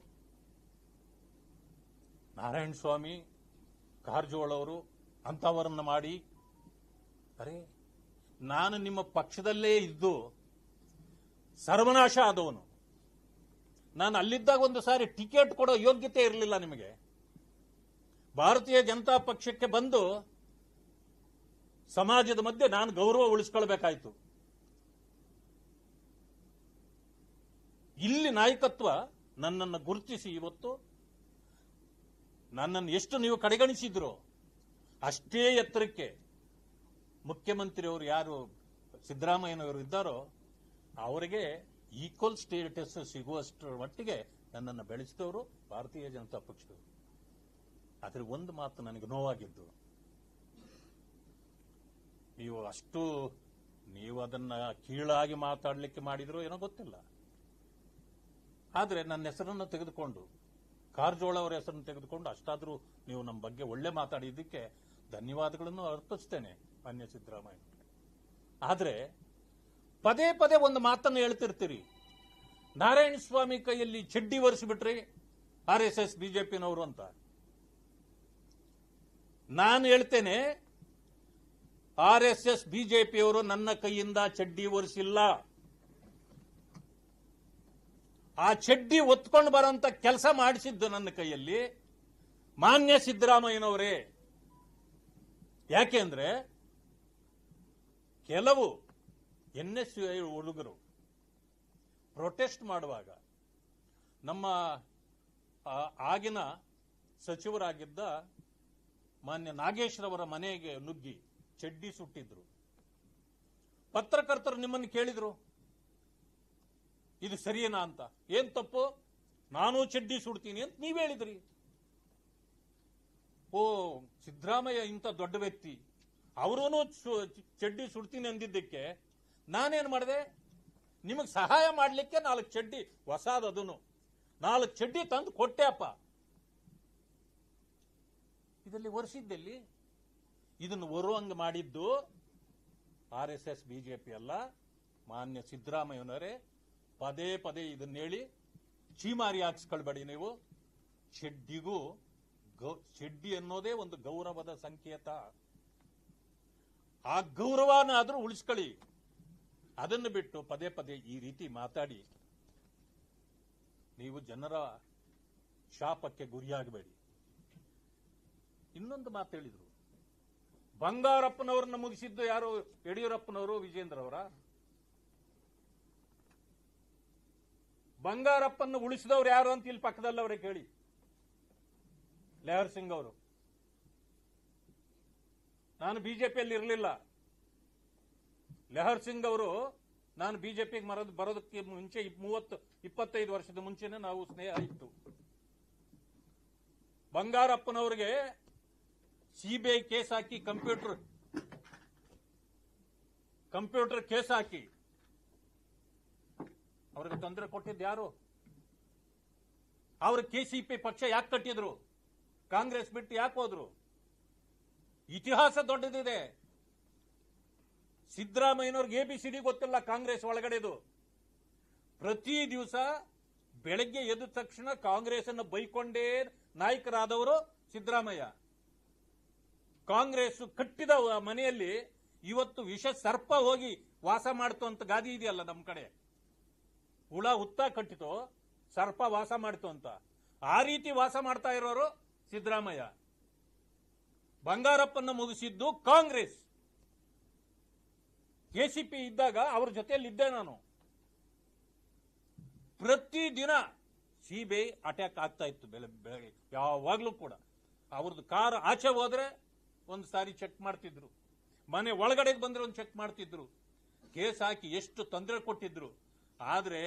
ನಾರಾಯಣ ಸ್ವಾಮಿ, ಕಾರಜೋಳ ಅವರು ಅಂತವರನ್ನ ಮಾಡಿ, ಅರೆ ನಾನು ನಿಮ್ಮ ಪಕ್ಷದಲ್ಲೇ ಇದ್ದು ಸರ್ವನಾಶ ಆದವನು. ನಾನು ಅಲ್ಲಿದ್ದಾಗ ಒಂದು ಸಾರಿ ಟಿಕೆಟ್ ಕೊಡೋ ಯೋಗ್ಯತೆ ಇರಲಿಲ್ಲ ನಿಮಗೆ. ಭಾರತೀಯ ಜನತಾ ಪಕ್ಷಕ್ಕೆ ಬಂದು ಸಮಾಜದ ಮಧ್ಯೆ ನಾನು ಗೌರವ ಉಳಿಸ್ಕೊಳ್ಬೇಕಾಯ್ತು. ಇಲ್ಲಿ ನಾಯಕತ್ವ ನನ್ನನ್ನು ಗುರುತಿಸಿ ಇವತ್ತು ನನ್ನನ್ನು ಎಷ್ಟು ನೀವು ಕಡೆಗಣಿಸಿದ್ರು ಅಷ್ಟೇ ಎತ್ತರಕ್ಕೆ ಮುಖ್ಯಮಂತ್ರಿಯವರು ಯಾರು ಸಿದ್ದರಾಮಯ್ಯನವರು ಇದ್ದಾರೋ ಅವರಿಗೆ ಈಕ್ವಲ್ ಸ್ಟೇಟಸ್ ಸಿಗುವಷ್ಟರ ಮಟ್ಟಿಗೆ ನನ್ನನ್ನು ಬೆಳೆಸಿದವರು ಭಾರತೀಯ ಜನತಾ ಪಕ್ಷದವರು. ಆದರೆ ಒಂದು ಮಾತು ನನಗೆ ನೋವಾಗಿದ್ದು, ನೀವು ಅದನ್ನ ಕೀಳಾಗಿ ಮಾತಾಡಲಿಕ್ಕೆ ಮಾಡಿದ್ರು ಏನೋ ಗೊತ್ತಿಲ್ಲ. ಆದರೆ ನನ್ನ ಹೆಸರನ್ನು ತೆಗೆದುಕೊಂಡು, ಕಾರಜೋಳ ಅವರ ಹೆಸರನ್ನು ತೆಗೆದುಕೊಂಡು ಅಷ್ಟಾದರೂ ನೀವು ನಮ್ಮ ಬಗ್ಗೆ ಒಳ್ಳೆ ಮಾತಾಡಿದ್ದಕ್ಕೆ ಧನ್ಯವಾದಗಳನ್ನು ಅರ್ಪಿಸ್ತೇನೆ ಮಾನ್ಯ ಸಿದ್ದರಾಮಯ್ಯ. ಆದರೆ ಪದೇ ಪದೇ ಒಂದು ಮಾತನ್ನು ಹೇಳ್ತಿರ್ತೀರಿ, ನಾರಾಯಣ ಸ್ವಾಮಿ ಕೈಯಲ್ಲಿ ಚಡ್ಡಿ ಒರೆಸಿಬಿಟ್ರಿ RSS ಬಿಜೆಪಿನವರು ಅಂತ. ನಾನು ಹೇಳ್ತೇನೆ, RSS ಬಿಜೆಪಿಯವರು ನನ್ನ ಕೈಯಿಂದ ಚಡ್ಡಿ ಒರೆಸಿಲ್ಲ. ಆ ಚಡ್ಡಿ ಒತ್ಕೊಂಡು ಬರೋಂತ ಕೆಲಸ ಮಾಡಿಸಿದ್ದು ನನ್ನ ಕೈಯಲ್ಲಿ ಮಾನ್ಯ ಸಿದ್ದರಾಮಯ್ಯನವರೇ. ಯಾಕೆಂದ್ರೆ ಕೆಲವು NSUI ಹುಡುಗರು ಪ್ರೊಟೆಸ್ಟ್ ಮಾಡುವಾಗ ನಮ್ಮ ಆಗಿನ ಸಚಿವರಾಗಿದ್ದ ಮಾನ್ಯ ನಾಗೇಶ್ರವರ ಮನೆಗೆ ನುಗ್ಗಿ ಚಡ್ಡಿ ಸುಟ್ಟಿದ್ರು. ಪತ್ರಕರ್ತರು ನಿಮ್ಮನ್ನು ಕೇಳಿದ್ರು, ಇದು ಸರಿಯೇನಾ ಅಂತ. ಏನ್ ತಪ್ಪು, ನಾನು ಚಡ್ಡಿ ಸುಡ್ತೀನಿ ಅಂತ ನೀವ್ ಹೇಳಿದ್ರಿ. ಓ, ಸಿದ್ದರಾಮಯ್ಯ ಇಂಥ ದೊಡ್ಡ ವ್ಯಕ್ತಿ, ಅವರೂ ಚಡ್ಡಿ ಸುಡ್ತೀನಿ ಅಂದಿದ್ದಕ್ಕೆ ನಾನೇನ್ ಮಾಡಿದೆ, ನಿಮಗೆ ಸಹಾಯ ಮಾಡಲಿಕ್ಕೆ 4 ಚಡ್ಡಿ ಹೊಸಾದನು 4 ಚಡ್ಡಿ ತಂದು ಕೊಟ್ಟೆ ಅಪ್ಪ. ಇದರಲ್ಲಿ ಒರೆಸಿದ್ದಲ್ಲಿ ಇದನ್ನು ಹೊರುವಂಗ ಮಾಡಿದ್ದು RSS ಬಿಜೆಪಿ ಅಲ್ಲ, ಮಾನ್ಯ ಸಿದ್ದರಾಮಯ್ಯನವರೇ. ಪದೇ ಪದೇ ಇದನ್ನ ಹೇಳಿ ಚೀಮಾರಿ ಹಾಕ್ಸ್ಕೊಳ್ಬೇಡಿ ನೀವು. ಚಡ್ಡಿ ಅನ್ನೋದೇ ಒಂದು ಗೌರವದ ಸಂಕೇತ. ಆ ಗೌರವನಾದ್ರೂ ಉಳಿಸ್ಕೊಳ್ಳಿ. ಅದನ್ನು ಬಿಟ್ಟು ಪದೇ ಪದೇ ಈ ರೀತಿ ಮಾತಾಡಿ ನೀವು ಜನರ ಶಾಪಕ್ಕೆ ಗುರಿಯಾಗಬೇಡಿ. ಇನ್ನೊಂದು ಮಾತು ಹೇಳಿದ್ರು, ಬಂಗಾರಪ್ಪನವರನ್ನ ಮುಗಿಸಿದ್ದು ಯಾರು? ಯಡಿಯೂರಪ್ಪನವರು, ವಿಜೇಂದ್ರ ಅವರ. ಬಂಗಾರಪ್ಪನ ಉಳಿಸಿದವ್ರು ಯಾರು ಅಂತ ಇಲ್ಲಿ ಪಕ್ಕದಲ್ಲವರೇ ಕೇಳಿ. ಲೆಹರ್ ಸಿಂಗ್ ಅವರು. ನಾನು ಬಿಜೆಪಿಯಲ್ಲಿ ಇರಲಿಲ್ಲ. ಲೆಹರ್ ಸಿಂಗ್ ಅವರು ನಾನು ಬಿಜೆಪಿಗೆ ಬರೋದಕ್ಕೆ ಮುಂಚೆ 25 ವರ್ಷದ ಮುಂಚೆನೆ ನಾವು ಸ್ನೇಹ ಇತ್ತು. ಬಂಗಾರಪ್ಪನವರಿಗೆ ಸಿಬಿಐ ಕೇಸ್ ಹಾಕಿ, ಕಂಪ್ಯೂಟರ್ ಕೇಸ್ ಹಾಕಿ ಅವ್ರಿಗೆ ತೊಂದರೆ ಕೊಟ್ಟಿದ್ದು ಯಾರು? ಅವ್ರ KCP ಪಕ್ಷ ಯಾಕೆ ಕಟ್ಟಿದ್ರು? ಕಾಂಗ್ರೆಸ್ ಬಿಟ್ಟು ಯಾಕೆ ಹೋದ್ರು? ಇತಿಹಾಸ ದೊಡ್ಡದಿದೆ. ಸಿದ್ದರಾಮಯ್ಯನವ್ರಿಗೆ ABCD ಗೊತ್ತಿಲ್ಲ ಕಾಂಗ್ರೆಸ್ ಒಳಗಡೆದು. ಪ್ರತಿ ದಿವಸ ಬೆಳಗ್ಗೆ ಎದ್ದ ತಕ್ಷಣ ಕಾಂಗ್ರೆಸ್ ಅನ್ನು ಬೈಕೊಂಡೇ ನಾಯಕರಾದವರು ಸಿದ್ದರಾಮಯ್ಯ. ಕಾಂಗ್ರೆಸ್ ಕಟ್ಟಿದ ಮನೆಯಲ್ಲಿ ಇವತ್ತು ವಿಷ ಸರ್ಪ ಹೋಗಿ ವಾಸ ಮಾಡ್ತು ಅಂತ ಗಾದಿ ಇದೆಯಲ್ಲ ನಮ್ಮ ಕಡೆ. ಹುಳ ಹುತ್ತ ಕಟ್ಟಿತು, ಸರ್ಪ ವಾಸ ಮಾಡ್ತು ಅಂತ. ಆ ರೀತಿ ವಾಸ ಮಾಡ್ತಾ ಇರೋರು ಸಿದ್ದರಾಮಯ್ಯ. ಬಂಗಾರಪ್ಪನ ಮುಗಿಸಿದ್ದು ಕಾಂಗ್ರೆಸ್. KCP ಇದ್ದಾಗ ಅವ್ರ ಜೊತೆಯಲ್ಲಿ ಇದ್ದೆ ನಾನು. ಪ್ರತಿದಿನ ಸಿಬಿಐ ಅಟ್ಯಾಕ್ ಆಗ್ತಾ ಇತ್ತು ಬೆಳಗ್ಗೆ ಯಾವಾಗ್ಲೂ ಕೂಡ. ಅವ್ರದ್ದು ಕಾರ್ ಆಚೆ ಹೋದ್ರೆ ಒಂದು ಸಾರಿ ಚೆಕ್ ಮಾಡ್ತಿದ್ರು, ಮನೆ ಒಳಗಡೆ ಬಂದ್ರೆ ಒಂದು ಚೆಕ್ ಮಾಡ್ತಿದ್ರು, ಕೇಸ್ ಹಾಕಿ ಎಷ್ಟು ತೊಂದರೆ ಕೊಟ್ಟಿದ್ರು. ಆದ್ರೆ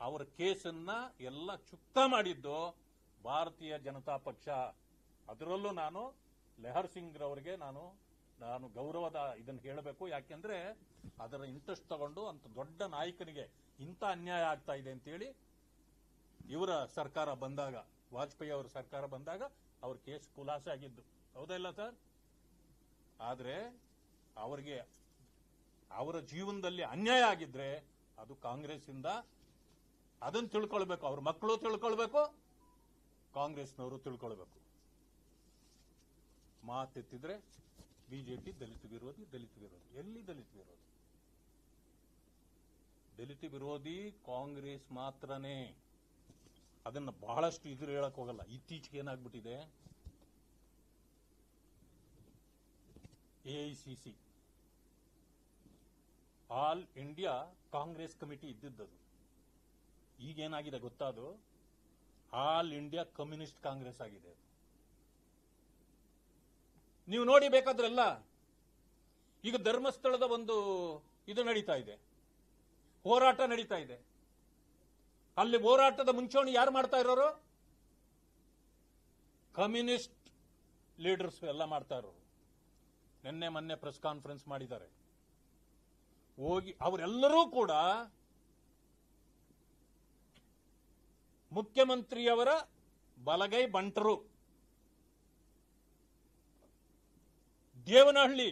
ಅವರ ಕೇಸನ್ನ ಎಲ್ಲ ಚುಕ್ತ ಮಾಡಿದ್ದು ಭಾರತೀಯ ಜನತಾ ಪಕ್ಷ. ಅದರಲ್ಲೂ ನಾನು ಲೆಹರ್ ಸಿಂಗ್ ರವರಿಗೆ ನಾನು ಗೌರವದ ಇದನ್ನು ಹೇಳಬೇಕು. ಯಾಕೆಂದ್ರೆ ಅದರ ಇಂಟ್ರೆಸ್ಟ್ ತಗೊಂಡು ಅಂತ ದೊಡ್ಡ ನಾಯಕನಿಗೆ ಇಂಥ ಅನ್ಯಾಯ ಆಗ್ತಾ ಇದೆ ಅಂತೇಳಿ ಇವರ ಸರ್ಕಾರ ಬಂದಾಗ, ವಾಜಪೇಯಿ ಅವರ ಸರ್ಕಾರ ಬಂದಾಗ ಅವ್ರ ಕೇಸ್ ಖುಲಾಸೆ ಆಗಿದ್ದು, ಹೌದಾ ಇಲ್ಲ ಸರ್? ಆದ್ರೆ ಅವರಿಗೆ ಅವರ ಜೀವನದಲ್ಲಿ ಅನ್ಯಾಯ ಆಗಿದ್ರೆ ಅದು ಕಾಂಗ್ರೆಸ್ ಇಂದ. ಅದನ್ನು ತಿಳ್ಕೊಳ್ಬೇಕು, ಅವ್ರ ಮಕ್ಕಳು ತಿಳ್ಕೊಳ್ಬೇಕು, ಕಾಂಗ್ರೆಸ್ನವರು ತಿಳ್ಕೊಳ್ಬೇಕು. ಮಾತೆತ್ತಿದ್ರೆ ಬಿಜೆಪಿ ದಲಿತ ವಿರೋಧಿ, ಎಲ್ಲಿ ದಲಿತ ವಿರೋಧಿ? ದಲಿತ ವಿರೋಧಿ ಕಾಂಗ್ರೆಸ್ ಮಾತ್ರನೇ. ಅದನ್ನ ಬಹಳಷ್ಟು ಇದ್ರು ಹೇಳಕ್ ಹೋಗಲ್ಲ. ಇತ್ತೀಚೆಗೆ ಏನಾಗ್ಬಿಟ್ಟಿದೆ, AICC all India Congress committee ಇದ್ದಿದ್ದದು, ಈಗೇನಾಗಿದೆ ಗೊತ್ತಾ? ಅದು ಆಲ್ ಇಂಡಿಯಾ ಕಮ್ಯುನಿಸ್ಟ್ ಕಾಂಗ್ರೆಸ್ ಆಗಿದೆ. ನೀವು ನೋಡಿ ಬೇಕಾದ್ರೆಲ್ಲ. ಈಗ ಧರ್ಮಸ್ಥಳದ ಒಂದು ಇದು ನಡೀತಾ ಇದೆ, ಹೋರಾಟ ನಡೀತಾ ಇದೆ. ಅಲ್ಲಿ ಹೋರಾಟದ ಮುಂಚೂಣಿ ಯಾರು ಮಾಡ್ತಾ ಇರೋರು? ಕಮ್ಯುನಿಸ್ಟ್ ಲೀಡರ್ಸ್ ಎಲ್ಲ ಮಾಡ್ತಾ ಇರೋರು. ನಿನ್ನೆ ಮೊನ್ನೆ ಪ್ರೆಸ್ ಕಾನ್ಫರೆನ್ಸ್ ಮಾಡಿದ್ದಾರೆ. ಹೋಗಿ ಅವರೆಲ್ಲರೂ ಕೂಡ ಮುಖ್ಯಮಂತ್ರಿಯವರ ಬಲಗೈ ಬಂಟರು. ದೇವನಹಳ್ಳಿ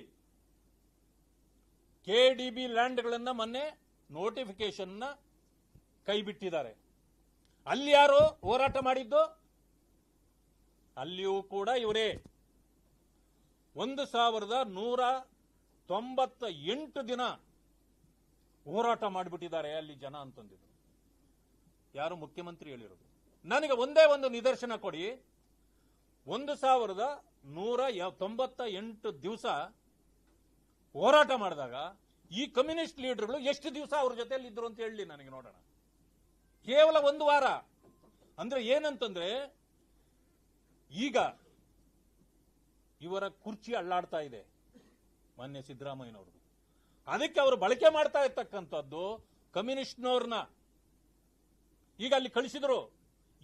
ಕೆಡಿಬಿ ಲ್ಯಾಂಡ್ಗಳನ್ನ ಮೊನ್ನೆ ನೋಟಿಫಿಕೇಶನ್ ಕೈ ಬಿಟ್ಟಿದ್ದಾರೆ. ಅಲ್ಲಿ ಯಾರು ಹೋರಾಟ ಮಾಡಿದ್ದು? ಅಲ್ಲಿಯೂ ಕೂಡ ಇವರೇ. 1198 ದಿನ ಹೋರಾಟ ಮಾಡಿಬಿಟ್ಟಿದ್ದಾರೆ ಅಲ್ಲಿ ಜನ ಅಂತಂದಿದ್ರು. ಯಾರು? ಮುಖ್ಯಮಂತ್ರಿ ಹೇಳಿರೋದು. ನನಗೆ ಒಂದೇ ಒಂದು ನಿದರ್ಶನ ಕೊಡಿ. 1198 ದಿವಸ ಹೋರಾಟ ಮಾಡಿದಾಗ ಈ ಕಮ್ಯುನಿಸ್ಟ್ ಲೀಡರ್ಗಳು ಎಷ್ಟು ದಿವಸ ಅವ್ರ ಜೊತೆಯಲ್ಲಿ ಇದ್ರು ಅಂತ ಹೇಳಿ ನನಗೆ ನೋಡೋಣ. ಕೇವಲ ಒಂದು ವಾರ. ಅಂದ್ರೆ ಏನಂತಂದ್ರೆ ಈಗ ಇವರ ಕುರ್ಚಿ ಅಳ್ಳಾಡ್ತಾ ಇದೆ ಮಾನ್ಯ ಸಿದ್ದರಾಮಯ್ಯನವ್ರದ್ದು. ಅದಕ್ಕೆ ಅವರು ಬಳಕೆ ಮಾಡ್ತಾ ಇರ್ತಕ್ಕಂಥದ್ದು ಕಮ್ಯುನಿಸ್ಟ್ನವ್ರನ್ನ. ಈಗ ಅಲ್ಲಿ ಕಳಿಸಿದ್ರು,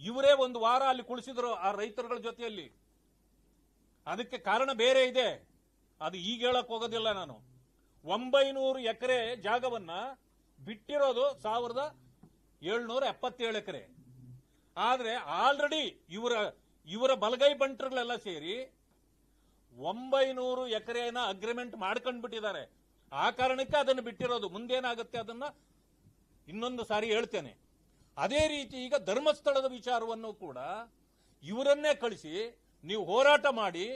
ಇವರೇ ಒಂದು ವಾರ ಅಲ್ಲಿ ಕುಳಿಸಿದ್ರು ಆ ರೈತರುಗಳ ಜೊತೆಯಲ್ಲಿ. ಅದಕ್ಕೆ ಕಾರಣ ಬೇರೆ ಇದೆ, ಅದು ಈಗ ಹೇಳಕ್ ಹೋಗೋದಿಲ್ಲ ನಾನು. 900 ಎಕರೆ ಜಾಗವನ್ನ ಬಿಟ್ಟಿರೋದು 1777 ಎಕರೆ. ಆದ್ರೆ ಆಲ್ರೆಡಿ ಇವರ ಬಲಗೈ ಬಂಟರುಗಳೆಲ್ಲ ಸೇರಿ 900 ಎಕರೆನ ಅಗ್ರಿಮೆಂಟ್ ಮಾಡ್ಕೊಂಡು ಬಿಟ್ಟಿದ್ದಾರೆ. ಆ ಕಾರಣಕ್ಕೆ ಅದನ್ನು ಬಿಟ್ಟಿರೋದು. ಮುಂದೇನಾಗುತ್ತೆ ಅದನ್ನ ಇನ್ನೊಂದು ಸಾರಿ ಹೇಳ್ತೇನೆ. ಅದೇ ರೀತಿ ಈಗ ಧರ್ಮಸ್ಥಳದ ವಿಚಾರವನ್ನು ಕೂಡ ಇವರನ್ನೇ ಕಳಿಸಿ ನೀವು ಹೋರಾಟ ಮಾಡಿ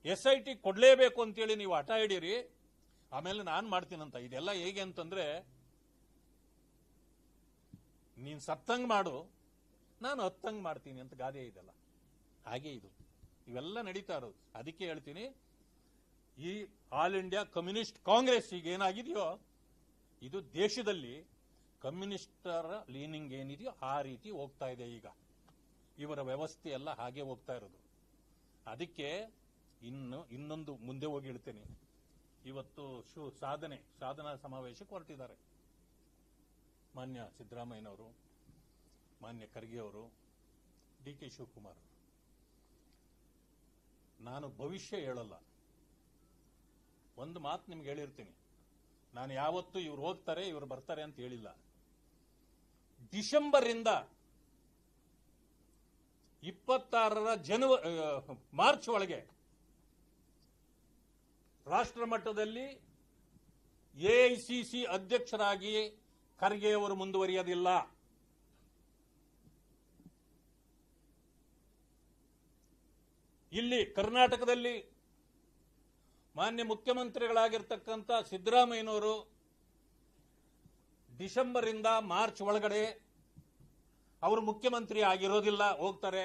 SIT ಕೊಡ್ಲೇಬೇಕು ಅಂತೇಳಿ ನೀವು ಹಠ ಹಿಡೀರಿ, ಆಮೇಲೆ ನಾನು ಮಾಡ್ತೀನಂತ. ಇದೆಲ್ಲ ಹೇಗೆ ಅಂತಂದ್ರೆ, ನೀನ್ ಸತ್ತಂಗ್ ಮಾಡು, ನಾನು ಹತ್ತಂಗ್ ಮಾಡ್ತೀನಿ ಅಂತ ಗಾದೆ ಇದೆಲ್ಲ. ಹಾಗೆ ಇದು ಇವೆಲ್ಲ ನಡೀತಾ ಇರೋದು. ಅದಕ್ಕೆ ಹೇಳ್ತೀನಿ, ಈ ಆಲ್ ಇಂಡಿಯಾ ಕಮ್ಯುನಿಸ್ಟ್ ಕಾಂಗ್ರೆಸ್ ಈಗ ಏನಾಗಿದೆಯೋ, ಇದು ದೇಶದಲ್ಲಿ ಕಮ್ಯುನಿಸ್ಟರ ಲೀನಿಂಗ್ ಏನಿದೆಯೋ ಆ ರೀತಿ ಹೋಗ್ತಾ ಇದೆ. ಈಗ ಇವರ ವ್ಯವಸ್ಥೆ ಎಲ್ಲ ಹಾಗೆ ಹೋಗ್ತಾ ಇರೋದು. ಅದಕ್ಕೆ ಇನ್ನೊಂದು ಮುಂದೆ ಹೋಗಿ ಹೇಳ್ತೇನೆ. ಇವತ್ತು ಸಾಧನಾ ಸಮಾವೇಶಕ್ಕೆ ಹೊರಟಿದ್ದಾರೆ ಮಾನ್ಯ ಸಿದ್ದರಾಮಯ್ಯನವರು, ಮಾನ್ಯ ಖರ್ಗೆ ಅವರು, DK ಶಿವಕುಮಾರ್. ನಾನು ಭವಿಷ್ಯ ಹೇಳಲ್ಲ. ಒಂದು ಮಾತು ನಿಮ್ಗೆ ಹೇಳಿರ್ತೀನಿ, ನಾನು ಯಾವತ್ತೂ ಇವ್ರು ಹೋಗ್ತಾರೆ ಇವ್ರು ಬರ್ತಾರೆ ಅಂತ ಹೇಳಿಲ್ಲ. ಡಿಸೆಂಬರ್ ಇಂದ 26 ಮಾರ್ಚ್ ಒಳಗೆ ರಾಷ್ಟ್ರ ಮಟ್ಟದಲ್ಲಿ AICC ಅಧ್ಯಕ್ಷರಾಗಿ ಖರ್ಗೆ ಅವರು ಮುಂದುವರಿಯೋದಿಲ್ಲ. ಇಲ್ಲಿ ಕರ್ನಾಟಕದಲ್ಲಿ ಮಾನ್ಯ ಮುಖ್ಯಮಂತ್ರಿಗಳಾಗಿರ್ತಕ್ಕಂಥ ಸಿದ್ದರಾಮಯ್ಯನವರು ಡಿಸೆಂಬರ್ ಇಂದ ಮಾರ್ಚ್ ಒಳಗಡೆ ಅವರು ಮುಖ್ಯಮಂತ್ರಿ ಆಗಿರೋದಿಲ್ಲ, ಹೋಗ್ತಾರೆ.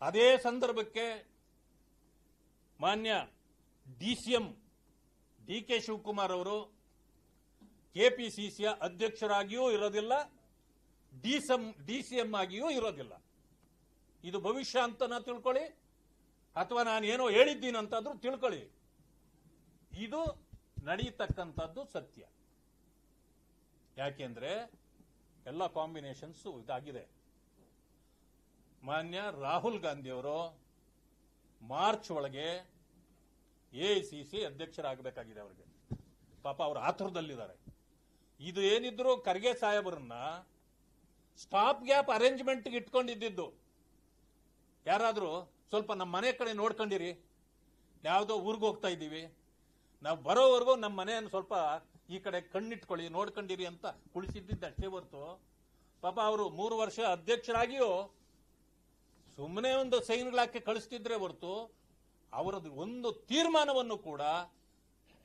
ಅದೇ ಸಂದರ್ಭಕ್ಕೆ ಮಾನ್ಯ DCM DK ಶಿವಕುಮಾರ್ ಅವರು KPCCಯ ಅಧ್ಯಕ್ಷರಾಗಿಯೂ ಇರೋದಿಲ್ಲ, DCM ಆಗಿಯೂ ಇರೋದಿಲ್ಲ. ಇದು ಭವಿಷ್ಯ ಅಂತ ತಿಳ್ಕೊಳ್ಳಿ, ಅಥವಾ ನಾನು ಏನೋ ಹೇಳಿದ್ದೀನಂತಾದ್ರೂ ತಿಳ್ಕೊಳ್ಳಿ. ಇದು ನಡೆಯತಕ್ಕಂಥದ್ದು ಸತ್ಯ. ಯಾಕೆಂದ್ರೆ ಎಲ್ಲ ಕಾಂಬಿನೇಷನ್ಸ್ ಇದಾಗಿದೆ. ಮಾನ್ಯ ರಾಹುಲ್ ಗಾಂಧಿಯವರು ಮಾರ್ಚ್ ಒಳಗೆ AICC ಅಧ್ಯಕ್ಷರಾಗಬೇಕಾಗಿದೆ. ಅವರಿಗೆ ಪಾಪ ಅವರು ಆತುರದಲ್ಲಿದ್ದಾರೆ. ಇದು ಏನಿದ್ರು ಖರ್ಗೆ ಸಾಹೇಬರನ್ನ ಸ್ಟಾಪ್ ಗ್ಯಾಪ್ ಅರೇಂಜ್ಮೆಂಟ್ಗೆ ಇಟ್ಕೊಂಡಿದ್ದು. ಯಾರಾದ್ರೂ ಸ್ವಲ್ಪ ನಮ್ಮ ಮನೆ ಕಡೆ ನೋಡ್ಕೊಂಡಿರಿ, ಯಾವುದೋ ಊರಿಗೆ ಹೋಗ್ತಾ ಇದ್ದೀವಿ, ನಾವು ಬರೋವರೆಗೂ ನಮ್ಮ ಮನೆಯನ್ನು ಸ್ವಲ್ಪ ಈ ಕಡೆ ಕಣ್ಣಿಟ್ಕೊಳ್ಳಿ, ನೋಡ್ಕೊಂಡಿರಿ ಅಂತ ಕುಳಿಸಿದ್ದಿದ್ದು ಅಷ್ಟೇ ಹೊರತು, ಪಾಪ ಅವರು 3 ವರ್ಷ ಅಧ್ಯಕ್ಷರಾಗಿಯೂ ಸುಮ್ಮನೆ ಒಂದು ಸೈನ್ಗಳಾಕಿ ಕಳಿಸ್ತಿದ್ರೆ ಹೊರತು ಅವರದ್ದು ಒಂದು ತೀರ್ಮಾನವನ್ನು ಕೂಡ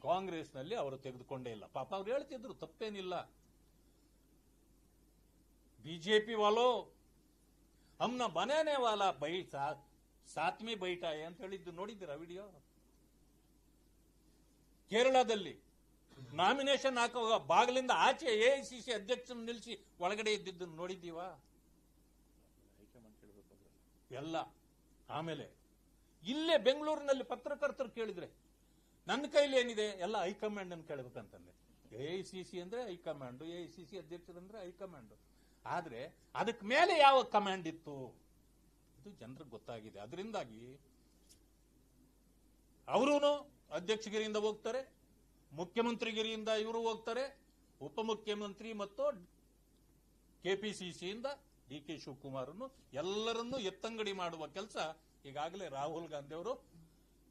ಕಾಂಗ್ರೆಸ್ನಲ್ಲಿ ಅವರು ತೆಗೆದುಕೊಂಡೇ ಇಲ್ಲ. ಪಾಪ ಅವ್ರು ಹೇಳ್ತಿದ್ರು, ತಪ್ಪೇನಿಲ್ಲ. ಬಿಜೆಪಿ ವಾಲೋ ಹಮ್ನ ಬನೇನೆ ವಾಲಾ ಬೈ ಸಾತ್ಮಿ ಬೈಟಾಯ್ ಅಂತ ಹೇಳಿದ್ದು ನೋಡಿದ್ದೀರಾ ವಿಡಿಯೋ? ಕೇರಳದಲ್ಲಿ ನಾಮಿನೇಷನ್ ಹಾಕುವಾಗ ಬಾಗಿಲಿಂದ ಆಚೆ AICC ಅಧ್ಯಕ್ಷನ ನಿಲ್ಲಿಸಿ ಒಳಗಡೆ ಇದ್ದಿದ್ದನ್ನು ನೋಡಿದ್ದೀವಾ? ಎಲ್ಲ. ಆಮೇಲೆ ಇಲ್ಲೇ ಬೆಂಗಳೂರಿನಲ್ಲಿ ಪತ್ರಕರ್ತರು ಕೇಳಿದ್ರೆ, ನನ್ನ ಕೈಲಿ ಏನಿದೆ ಎಲ್ಲ ಹೈಕಮಾಂಡ್ ಅನ್ನು ಕೇಳಬೇಕಂತಂದೆ. AICC ಅಂದ್ರೆ ಹೈಕಮಾಂಡ್, AICC ಅಧ್ಯಕ್ಷರಂದ್ರೆ ಹೈಕಮಾಂಡ್. ಆದ್ರೆ ಅದಕ್ಕೆ ಮೇಲೆ ಯಾವ ಕಮಾಂಡ್ ಇತ್ತು ಇದು ಜನರಿಗೆ ಗೊತ್ತಾಗಿದೆ. ಅದರಿಂದಾಗಿ ಅವರೂ ಅಧ್ಯಕ್ಷಗಿರಿಯಿಂದ ಹೋಗ್ತಾರೆ, ಮುಖ್ಯಮಂತ್ರಿಗಿರಿಯಿಂದ ಇವರು ಹೋಗ್ತಾರೆ, ಉಪಮುಖ್ಯಮಂತ್ರಿ ಮತ್ತು KPCCಯಿಂದ DK ಶಿವಕುಮಾರನ್ನು ಎಲ್ಲರನ್ನೂ ಎತ್ತಂಗಡಿ ಮಾಡುವ ಕೆಲಸ ಈಗಾಗಲೇ ರಾಹುಲ್ ಗಾಂಧಿ ಅವರು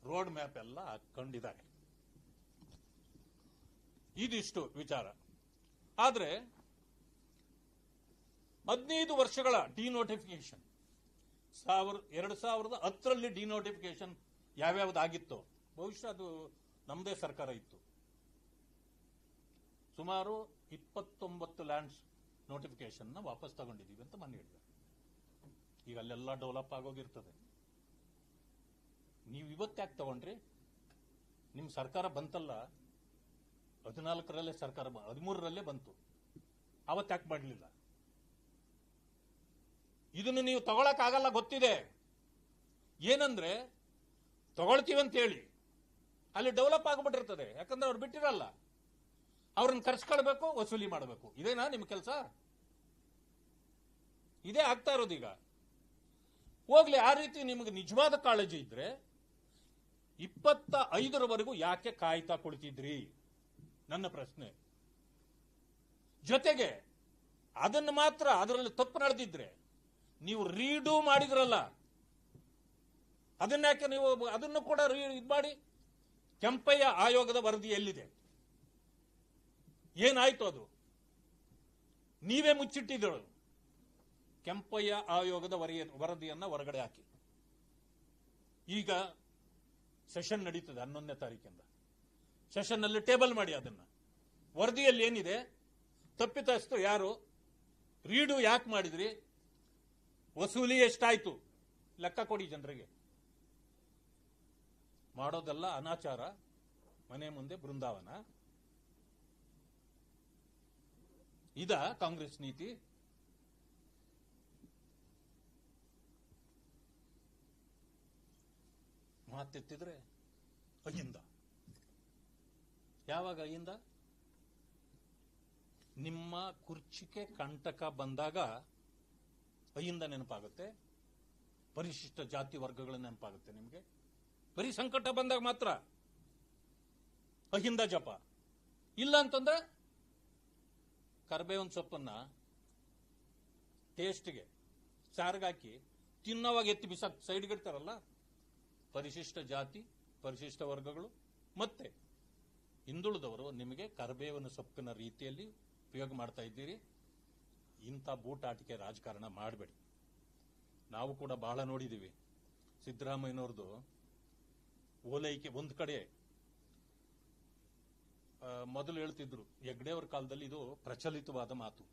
ರೋಡ್ ಮ್ಯಾಪ್ ಎಲ್ಲ ಹಾಕೊಂಡಿದ್ದಾರೆ. ಇದಿಷ್ಟು ವಿಚಾರ. ಆದ್ರೆ 15 ವರ್ಷಗಳ ಡಿನೋಟಿಫಿಕೇಶನ್ 2010ರಲ್ಲಿ ಡಿನೋಟಿಫಿಕೇಶನ್ ಯಾವ್ಯಾವ್ದಾಗಿತ್ತು, ಬಹುಶಃ ಅದು ನಮ್ಮದೇ ಸರ್ಕಾರ ಇತ್ತು. ಸುಮಾರು 29 ಲ್ಯಾಂಡ್ಸ್ ನೋಟಿಫಿಕೇಶನ್ ವಾಪಸ್ ತಗೊಂಡಿದ್ದೀವಿ ಅಂತ ಮನೆ ಹೇಳಿದ್ದಾರೆ. ಈಗ ಅಲ್ಲೆಲ್ಲ ಡೆವಲಪ್ ಆಗೋಗಿರ್ತದೆ. ನೀವು ಇವತ್ತಾಕೆ ತಗೊಂಡ್ರಿ? ನಿಮ್ ಸರ್ಕಾರ ಬಂತಲ್ಲ 14ರಲ್ಲೇ ಸರ್ಕಾರ 13ರಲ್ಲೇ ಬಂತು, ಅವತ್ತಾಕೆ ಮಾಡಲಿಲ್ಲ? ಇದನ್ನು ನೀವು ತಗೊಳಕ್ಕಾಗಲ್ಲ, ಗೊತ್ತಿದೆ. ಏನಂದ್ರೆ ತಗೊಳ್ತೀವಂತ ಹೇಳಿ ಅಲ್ಲಿ ಡೆವಲಪ್ ಆಗ್ಬಿಟ್ಟಿರ್ತದೆ. ಯಾಕಂದ್ರೆ ಅವ್ರು ಬಿಟ್ಟಿರಲ್ಲ, ಅವ್ರನ್ನ ಕರ್ಸ್ಕೊಳ್ಬೇಕು, ವಸೂಲಿ ಮಾಡಬೇಕು. ಇದೇನಾ ನಿಮ್ ಕೆಲಸ? ಇದೇ ಆಗ್ತಾ ಇರೋದೀಗ. ಹೋಗ್ಲಿ, ಆ ರೀತಿ ನಿಮಗೆ ನಿಜವಾದ ಕಾಳಜಿ ಇದ್ರೆ 25ರವರೆಗೂ ಯಾಕೆ ಕಾಯ್ತಾ ಕುಳಿತಿದ್ರಿ? ನನ್ನ ಪ್ರಶ್ನೆ. ಜೊತೆಗೆ ಅದನ್ನು ಮಾತ್ರ, ಅದರಲ್ಲಿ ತಪ್ಪು ನಡೆದಿದ್ರೆ ನೀವು ರೀಡೂ ಮಾಡಿದ್ರಲ್ಲ, ಅದನ್ನ್ಯಾಕೆ ನೀವು ಅದನ್ನು ಕೂಡ ಇದು ಮಾಡಿ? ಕೆಂಪಯ್ಯ ಆಯೋಗದ ವರದಿ ಎಲ್ಲಿದೆ? ಏನಾಯ್ತು ಅದು? ನೀವೇ ಮುಚ್ಚಿಟ್ಟಿದ್ರು. ಕೆಂಪಯ್ಯ ಆಯೋಗದ ವರದಿಯನ್ನ ಹೊರಗಡೆ ಹಾಕಿ. ಈಗ ಸೆಷನ್ ನಡೀತದೆ 11ನೇ ತಾರೀಕಿಂದ. ಸೆಷನ್ ನಲ್ಲಿ ಟೇಬಲ್ ಮಾಡಿ ಅದನ್ನ. ವರದಿಯಲ್ಲಿ ಏನಿದೆ? ತಪ್ಪಿತಸ್ಥರು ಯಾರು? ರೀಡು ಯಾಕೆ ಮಾಡಿದ್ರಿ? ವಸೂಲಿ ಎಷ್ಟಾಯ್ತು? ಲೆಕ್ಕ ಕೊಡಿ ಜನರಿಗೆ. ಮಾಡೋದೆಲ್ಲ ಅನಾಚಾರ, ಮನೆ ಮುಂದೆ ಬೃಂದಾವನ. ಇದ ಕಾಂಗ್ರೆಸ್ ನೀತಿ? ಮಾತೆತ್ತಿದ್ರೆ ಅಹಿಂದ. ಯಾವಾಗ ಅಹಿಂದ? ನಿಮ್ಮ ಕುರ್ಚಿಗೆ ಕಂಟಕ ಬಂದಾಗ ಅಹಿಂದ ನೆನಪಾಗುತ್ತೆ, ಪರಿಶಿಷ್ಟ ಜಾತಿ ವರ್ಗಗಳ ನೆನಪಾಗುತ್ತೆ ನಿಮಗೆ. ಬರೀ ಸಂಕಟ ಬಂದಾಗ ಮಾತ್ರ ಅಹಿಂದ ಜಪ. ಇಲ್ಲ ಅಂತಂದ್ರೆ ಕರ್ಬೇವಿನ ಸೊಪ್ಪನ್ನ ಟೇಸ್ಟ್ಗೆ ಸಾರ್ಗಾಕಿ ತಿನ್ನೋವಾಗ ಎತ್ತಿ ಬಿಸಾಕ್ ಸೈಡ್ಗಿಡ್ತಾರಲ್ಲ, ಪರಿಶಿಷ್ಟ ಜಾತಿ, ಪರಿಶಿಷ್ಟ ವರ್ಗಗಳು ಮತ್ತೆ ಹಿಂದುಳಿದವರು ನಿಮಗೆ ಕರ್ಬೇವಿನ ಸೊಪ್ಪಿನ ರೀತಿಯಲ್ಲಿ ಉಪಯೋಗ ಮಾಡ್ತಾ ಇದ್ದೀರಿ. ಇಂಥ ಬೂಟಾಟಿಕೆ ರಾಜಕಾರಣ ಮಾಡಬೇಡಿ. ನಾವು ಕೂಡ ಬಹಳ ನೋಡಿದ್ದೀವಿ. ಸಿದ್ದರಾಮಯ್ಯನವ್ರದ್ದು ಓಲೈಕೆ ಒಂದು ಕಡೆ ಮೊದಲು ಹೇಳ್ತಿದ್ರು, ಹೆಗ್ಡೆಯವರ ಕಾಲದಲ್ಲಿ ಇದು ಪ್ರಚಲಿತವಾದ ಮಾತು.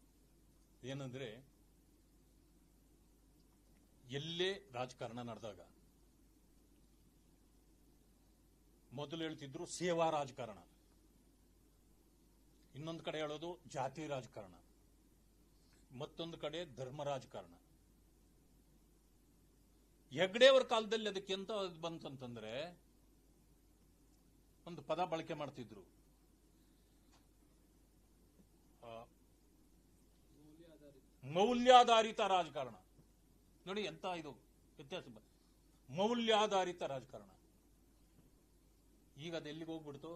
ಏನಂದ್ರೆ, ಎಲ್ಲೇ ರಾಜಕಾರಣ ನಡೆದಾಗ ಮೊದಲು ಹೇಳ್ತಿದ್ರು ಸೇವಾ ರಾಜಕಾರಣ, ಇನ್ನೊಂದು ಕಡೆ ಹೇಳೋದು ಜಾತಿ ರಾಜಕಾರಣ. ಮತ್ತೊಂದು ಕಡೆ ಧರ್ಮ ರಾಜಕಾರಣ. ಹೆಗ್ಡೆಯವರ ಕಾಲದಲ್ಲಿ ಅದಕ್ಕೆ ಎಂತ ಬಂತಂತಂದ್ರೆ ಒಂದು ಪದ ಬಳಕೆ ಮಾಡ್ತಿದ್ರು, ಮೌಲ್ಯಾಧಾರಿತ ರಾಜಕಾರಣ. ನೋಡಿ ಎಂತ ಇದು ವ್ಯತ್ಯಾಸ, ಮೌಲ್ಯಾಧಾರಿತ ರಾಜಕಾರಣ. ಈಗ ಅದೆಲ್ಲಿಗೆ ಹೋಗ್ಬಿಡ್ತು?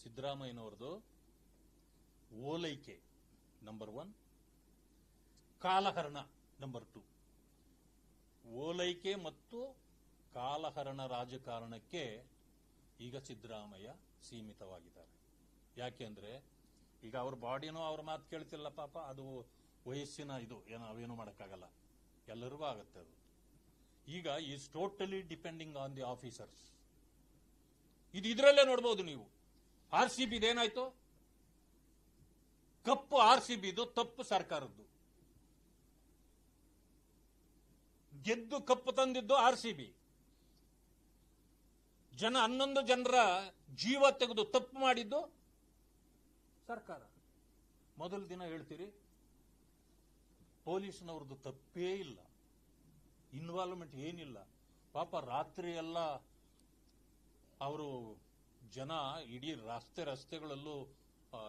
ಸಿದ್ದರಾಮಯ್ಯನವ್ರದ್ದು ಓಲೈಕೆ ನಂಬರ್ 1, ಕಾಲಹರಣ ನಂಬರ್ 2. ಓಲೈಕೆ ಮತ್ತು ಕಾಲಹರಣ ರಾಜಕಾರಣಕ್ಕೆ ಈಗ ಸಿದ್ದರಾಮಯ್ಯ ಸೀಮಿತವಾಗಿದ್ದಾರೆ. ಯಾಕೆಂದ್ರೆ ಈಗ ಅವ್ರ ಬಾಡಿನೂ ಅವ್ರ ಮಾತು ಕೇಳ್ತಿಲ್ಲ ಪಾಪ, ಅದು ವಯಸ್ಸಿನ ಇದು, ನಾವೇನು ಮಾಡೋಕ್ಕಾಗಲ್ಲ, ಎಲ್ಲರಿಗೂ ಆಗುತ್ತೆ ಅದು. ಈಗ is totally depending on the officers. ಇದರಲ್ಲೇ ನೋಡ್ಬೋದು ನೀವು. RCB ಇದೇನಾಯ್ತು? ಕಪ್ಪು RCBದು, ತಪ್ಪು ಸರ್ಕಾರದ್ದು. ಗೆದ್ದು ಕಪ್ಪು ತಂದಿದ್ದು RCB. 11 ಜನರ ಜೀವ ತೆಗೆದು ತಪ್ಪು ಮಾಡಿದ್ದು ಸರ್ಕಾರ. ಮೊದಲ ದಿನ ಹೇಳ್ತೀರಿ ಪೊಲೀಸ್ನವ್ರದ್ದು ತಪ್ಪೇ ಇಲ್ಲ, ಇನ್ವಾಲ್ವ್ಮೆಂಟ್ ಏನಿಲ್ಲ. ಪಾಪ ರಾತ್ರಿ ಎಲ್ಲ ಅವರು ಜನ ಇಡೀ ರಸ್ತೆಗಳಲ್ಲೂ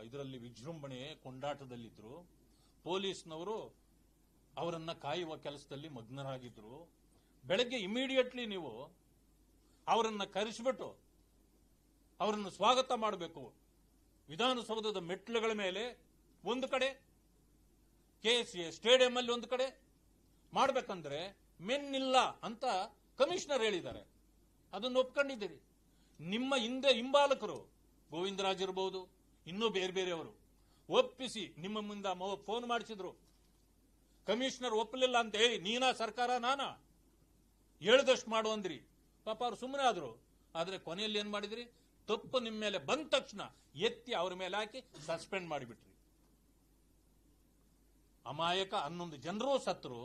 ಇದರಲ್ಲಿ ವಿಜೃಂಭಣೆ ಕೊಂಡಾಟದಲ್ಲಿದ್ರು. ಪೊಲೀಸ್ನವರು ಅವರನ್ನ ಕಾಯುವ ಕೆಲಸದಲ್ಲಿ ಮಗ್ನರಾಗಿದ್ರು. ಬೆಳಗ್ಗೆ ಇಮಿಡಿಯೇಟ್ಲಿ ನೀವು ಅವರನ್ನ ಕರೆಸಿಬಿಟ್ಟು ಅವರನ್ನು ಸ್ವಾಗತ ಮಾಡಬೇಕು. ವಿಧಾನಸೌಧದ ಮೆಟ್ಲುಗಳ ಮೇಲೆ ಒಂದು ಕಡೆ, KSA ಸ್ಟೇಡಿಯಂ ಅಲ್ಲಿ ಒಂದು ಕಡೆ ಮಾಡಬೇಕಂದ್ರೆ ಮೆನ್ನಿಲ್ಲ ಅಂತ ಕಮಿಷನರ್ ಹೇಳಿದ್ದಾರೆ. ಅದನ್ನು ಒಪ್ಕೊಂಡಿದ್ದೀರಿ. ನಿಮ್ಮ ಹಿಂದೆ ಹಿಂಬಾಲಕರು ಗೋವಿಂದರಾಜ್ ಇರಬಹುದು, ಇನ್ನೂ ಬೇರೆ ಬೇರೆಯವರು ಒಪ್ಪಿಸಿ ನಿಮ್ಮ ಮುಂದೆ ಫೋನ್ ಮಾಡಿಸಿದ್ರು. ಕಮಿಷನರ್ ಒಪ್ಪಲಿಲ್ಲ ಅಂತ ಹೇಳಿ ನೀನಾ ಸರ್ಕಾರ ನಾನಾ ಹೇಳ್ದಷ್ಟು ಮಾಡು ಅಂದ್ರಿ. ಪಾಪ ಅವ್ರು ಸುಮ್ಮನೆ ಆದ್ರು. ಆದ್ರೆ ಕೊನೆಯಲ್ಲಿ ಏನ್ ಮಾಡಿದ್ರಿ? ತಪ್ಪು ನಿಮ್ಮ ಮೇಲೆ ಬಂದ ತಕ್ಷಣ ಎತ್ತಿ ಅವ್ರ ಮೇಲೆ ಹಾಕಿ ಸಸ್ಪೆಂಡ್ ಮಾಡಿಬಿಟ್ರಿ. ಅಮಾಯಕ 11 ಜನರು ಸತ್ರು.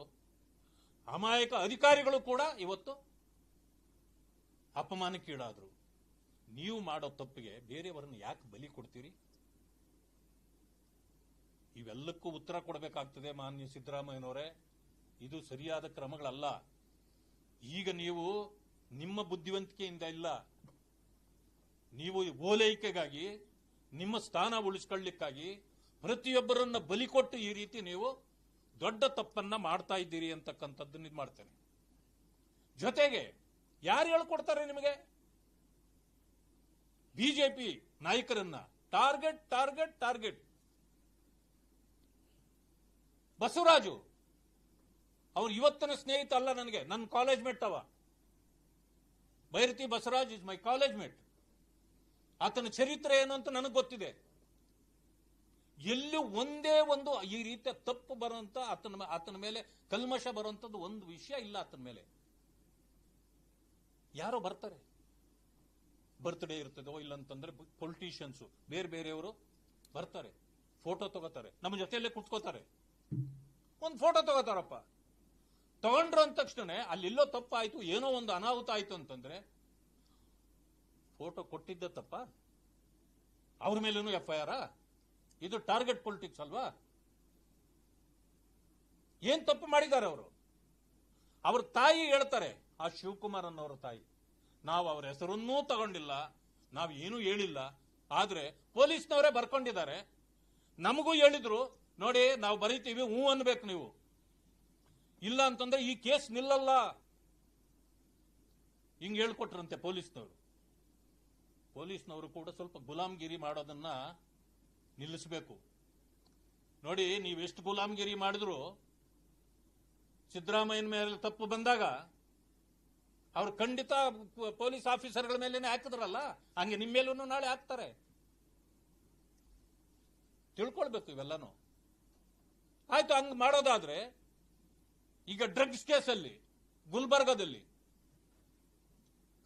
ಅಮಾಯಕ ಅಧಿಕಾರಿಗಳು ಕೂಡ ಇವತ್ತು ಅಪಮಾನಕ್ಕೀಡಾದ್ರು. ನೀವು ಮಾಡೋ ತಪ್ಪಿಗೆ ಬೇರೆಯವರನ್ನು ಯಾಕೆ ಬಲಿ ಕೊಡ್ತೀರಿ? ಇವೆಲ್ಲಕ್ಕೂ ಉತ್ತರ ಕೊಡಬೇಕಾಗ್ತದೆ ಮಾನ್ಯ ಸಿದ್ದರಾಮಯ್ಯನವರೇ. ಇದು ಸರಿಯಾದ ಕ್ರಮಗಳಲ್ಲ. ಈಗ ನೀವು ನಿಮ್ಮ ಬುದ್ಧಿವಂತಿಕೆಯಿಂದ ಇಲ್ಲ, ನೀವು ಓಲೈಕೆಗಾಗಿ, ನಿಮ್ಮ ಸ್ಥಾನ ಉಳಿಸ್ಕೊಳ್ಳಿಕ್ಕಾಗಿ ಪ್ರತಿಯೊಬ್ಬರನ್ನ ಬಲಿ ಕೊಟ್ಟು ಈ ರೀತಿ ನೀವು ದೊಡ್ಡ ತಪ್ಪನ್ನ ಮಾಡ್ತಾ ಇದ್ದೀರಿ ಅಂತಕ್ಕಂಥದ್ದನ್ನ ಇದು ಮಾಡ್ತೇನೆ. ಜೊತೆಗೆ ಯಾರು ಹೇಳ್ಕೊಡ್ತಾರೆ ನಿಮಗೆ? ಬಿಜೆಪಿ ನಾಯಕರನ್ನ ಟಾರ್ಗೆಟ್ ಟಾರ್ಗೆಟ್ ಟಾರ್ಗೆಟ್. ಬಸವರಾಜು ಅವ್ರು ಇವತ್ತಿನ ಸ್ನೇಹಿತ ಅಲ್ಲ ನನಗೆ, ನನ್ನ ಕಾಲೇಜ್ ಮೇಟ್ ಅವ. Byrathi Basavaraj is my college mate. ಆತನ ಚರಿತ್ರೆ ಏನು ಅಂತ ನನಗೆ ಗೊತ್ತಿದೆ. ಎಲ್ಲೂ ಒಂದೇ ಒಂದು ಈ ರೀತಿಯ ತಪ್ಪು ಬರುವಂತ ಆತನ ಮೇಲೆ ಕಲ್ಮಶ ಬರುವಂತದ್ದು ಒಂದು ವಿಷಯ ಇಲ್ಲ ಆತನ ಮೇಲೆ. ಯಾರೋ ಬರ್ತಾರೆ, ಬರ್ತ್ಡೇ ಇರ್ತದೋ ಇಲ್ಲಂತಂದ್ರೆ ಪೊಲಿಟಿಷಿಯನ್ಸ್ ಬೇರೆ ಬೇರೆಯವರು ಬರ್ತಾರೆ, ಫೋಟೋ ತಗೋತಾರೆ, ನಮ್ಮ ಜೊತೆಯಲ್ಲೇ ಕುತ್ಕೋತಾರೆ, ಒಂದು ಫೋಟೋ ತಗೋತಾರಪ್ಪ. ತಗೊಂಡ್ರು ಅಂದ ತಕ್ಷಣ ಅಲ್ಲೆಲ್ಲೋ ತಪ್ಪಾಯ್ತು, ಏನೋ ಒಂದು ಅನಾಹುತ ಆಯ್ತು ಅಂತಂದ್ರೆ ಫೋಟೋ ಕೊಟ್ಟಿದ್ದ ತಪ್ಪ, ಅವ್ರ ಮೇಲೂ FIR. ಇದು ಟಾರ್ಗೆಟ್ ಪೊಲಿಟಿಕ್ಸ್ ಅಲ್ವಾ? ಏನ್ ತಪ್ಪು ಮಾಡಿದ್ದಾರೆ ಅವರು? ಅವ್ರ ತಾಯಿ ಹೇಳ್ತಾರೆ, ಆ ಶಿವಕುಮಾರ್ ಅನ್ನೋರ ತಾಯಿ, ನಾವು ಅವ್ರ ಹೆಸರನ್ನೂ ತಗೊಂಡಿಲ್ಲ, ನಾವು ಏನೂ ಹೇಳಿಲ್ಲ, ಆದ್ರೆ ಪೊಲೀಸ್ನವರೇ ಬರ್ಕೊಂಡಿದ್ದಾರೆ. ನಮಗೂ ಹೇಳಿದ್ರು, ನೋಡಿ ನಾವು ಬರೀತೀವಿ, ಹೂ ಅನ್ಬೇಕು ನೀವು, ಇಲ್ಲ ಅಂತಂದ್ರೆ ಈ ಕೇಸ್ ನಿಲ್ಲಲ್ಲ, ಹಿಂಗ್ ಹೇಳ್ಕೊಟ್ರಂತೆ ಪೊಲೀಸ್ನವರು. ಪೊಲೀಸ್ನವರು ಕೂಡ ಸ್ವಲ್ಪ ಗುಲಾಮ್ಗಿರಿ ಮಾಡೋದನ್ನ ನಿಲ್ಲಿಸಬೇಕು. ನೋಡಿ, ನೀವೆಷ್ಟು ಗುಲಾಮ್ಗಿರಿ ಮಾಡಿದ್ರು ಸಿದ್ದರಾಮಯ್ಯನ ಮೇಲೆ ತಪ್ಪು ಬಂದಾಗ ಅವ್ರು ಖಂಡಿತ ಪೊಲೀಸ್ ಆಫೀಸರ್ಗಳ ಮೇಲೆ ಹಾಕಿದ್ರಲ್ಲ, ಹಂಗೆ ನಿಮ್ಮ ಮೇಲೂ ನಾಳೆ ಹಾಕ್ತಾರೆ. ತಿಳ್ಕೊಳ್ಬೇಕು ಇವೆಲ್ಲನೂ. ಆಯ್ತು, ಹಂಗ್ ಮಾಡೋದಾದ್ರೆ ಈಗ ಡ್ರಗ್ಸ್ ಕೇಸಲ್ಲಿ ಗುಲ್ಬರ್ಗಾದಲ್ಲಿ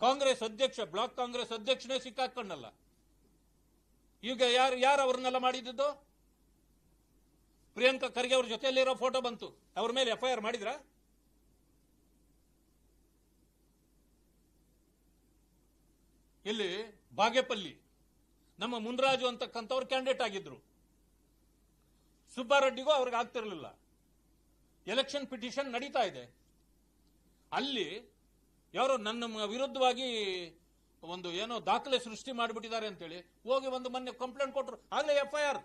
ಕಾಂಗ್ರೆಸ್ ಅಧ್ಯಕ್ಷ, ಬ್ಲಾಕ್ ಕಾಂಗ್ರೆಸ್ ಅಧ್ಯಕ್ಷನೇ ಸಿಕ್ಕಾಕೊಂಡಲ್ಲ. ಈಗ ಯಾರು ಅವ್ರನ್ನೆಲ್ಲ ಮಾಡಿದ್ದು? ಪ್ರಿಯಾಂಕಾ ಖರ್ಗೆ ಅವ್ರ ಜೊತೆಯಲ್ಲಿರೋ ಫೋಟೋ ಬಂತು, ಅವ್ರ ಮೇಲೆ FIR ಮಾಡಿದ್ರ? ಇಲ್ಲಿ ಬಾಗೇಪಲ್ಲಿ ನಮ್ಮ ಮುನ್ರಾಜು ಅಂತಕ್ಕಂಥವ್ರು ಕ್ಯಾಂಡಿಡೇಟ್ ಆಗಿದ್ರು. ಸುಬ್ಬಾರೆಡ್ಡಿಗೂ ಅವ್ರಿಗೆ ಆಗ್ತಿರ್ಲಿಲ್ಲ. ಎಲೆಕ್ಷನ್ ಪಿಟಿಷನ್ ನಡೀತಾ ಇದೆ. ಅಲ್ಲಿ ಯಾರೋ ನನ್ನ ವಿರುದ್ಧವಾಗಿ ಒಂದು ಏನೋ ದಾಖಲೆ ಸೃಷ್ಟಿ ಮಾಡಿಬಿಟ್ಟಿದ್ದಾರೆ ಅಂತೇಳಿ ಹೋಗಿ ಒಂದು ಮೊನ್ನೆ ಕಂಪ್ಲೇಂಟ್ ಕೊಟ್ಟರು, ಆಗ್ಲೇ FIR.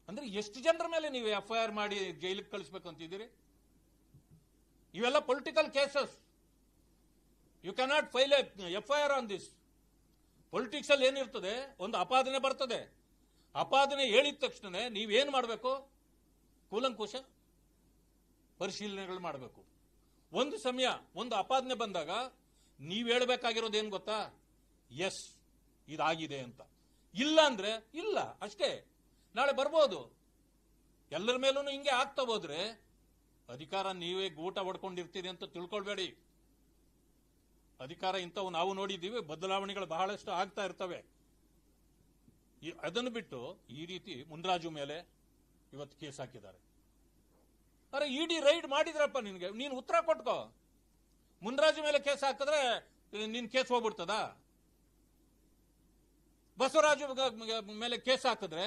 ಅಂದ್ರೆ ಎಷ್ಟು ಜನರ ಮೇಲೆ ನೀವು FIR ಮಾಡಿ ಜೈಲಿಗೆ ಕಳಿಸ್ಬೇಕು ಅಂತಿದ್ದೀರಿ? ಇವೆಲ್ಲ political cases. You cannot file FIR on this. Politics ಅಲ್ಲಿ ಏನಿರ್ತದೆ, ಒಂದು ಅಪಾದನೆ ಬರ್ತದೆ. ಅಪಾದನೆ ಹೇಳಿದ ತಕ್ಷಣ ನೀವೇನ್ ಮಾಡಬೇಕು? ಕೂಲಂಕುಷ ಪರಿಶೀಲನೆಗಳು ಮಾಡಬೇಕು. ಒಂದು ಸಮಯ ಒಂದು ಅಪಾದನೆ ಬಂದಾಗ ನೀವ್ ಹೇಳ್ಬೇಕಾಗಿರೋದು ಏನ್ ಗೊತ್ತಾ? ಎಸ್, ಇದಾಗಿದೆ ಅಂತ. ಇಲ್ಲ ಅಂದ್ರೆ ಇಲ್ಲ ಅಷ್ಟೇ. ನಾಳೆ ಬರ್ಬೋದು. ಎಲ್ಲರ ಮೇಲೂ ಹಿಂಗೆ ಆಗ್ತಾ ಹೋದ್ರೆ ಅಧಿಕಾರ ನೀವೇ ಗೂಟ ಹೊಡ್ಕೊಂಡಿರ್ತೀರಿ ಅಂತ ತಿಳ್ಕೊಳ್ಬೇಡಿ. ಅಧಿಕಾರ ಇಂಥವು ನಾವು ನೋಡಿದ್ದೀವಿ, ಬದಲಾವಣೆಗಳು ಬಹಳಷ್ಟು ಆಗ್ತಾ ಇರ್ತವೆ. ಅದನ್ನು ಬಿಟ್ಟು ಈ ರೀತಿ ಮುನ್ರಾಜು ಮೇಲೆ ಇವತ್ತು ಕೇಸ್ ಹಾಕಿದ್ದಾರೆ. ಅರೆ ಇಡಿ ರೈಡ್ ಮಾಡಿದ್ರಪ್ಪ, ನಿನ್ಗೆ ನೀನು ಉತ್ತರ ಕೊಟ್ಕೋ. ಮುನ್ರಾಜು ಮೇಲೆ ಕೇಸ್ ಹಾಕಿದ್ರೆ ನಿನ್ ಕೇಸ್ ಹೋಗ್ಬಿಡ್ತದ? ಬಸವರಾಜು ಮೇಲೆ ಕೇಸ್ ಹಾಕಿದ್ರೆ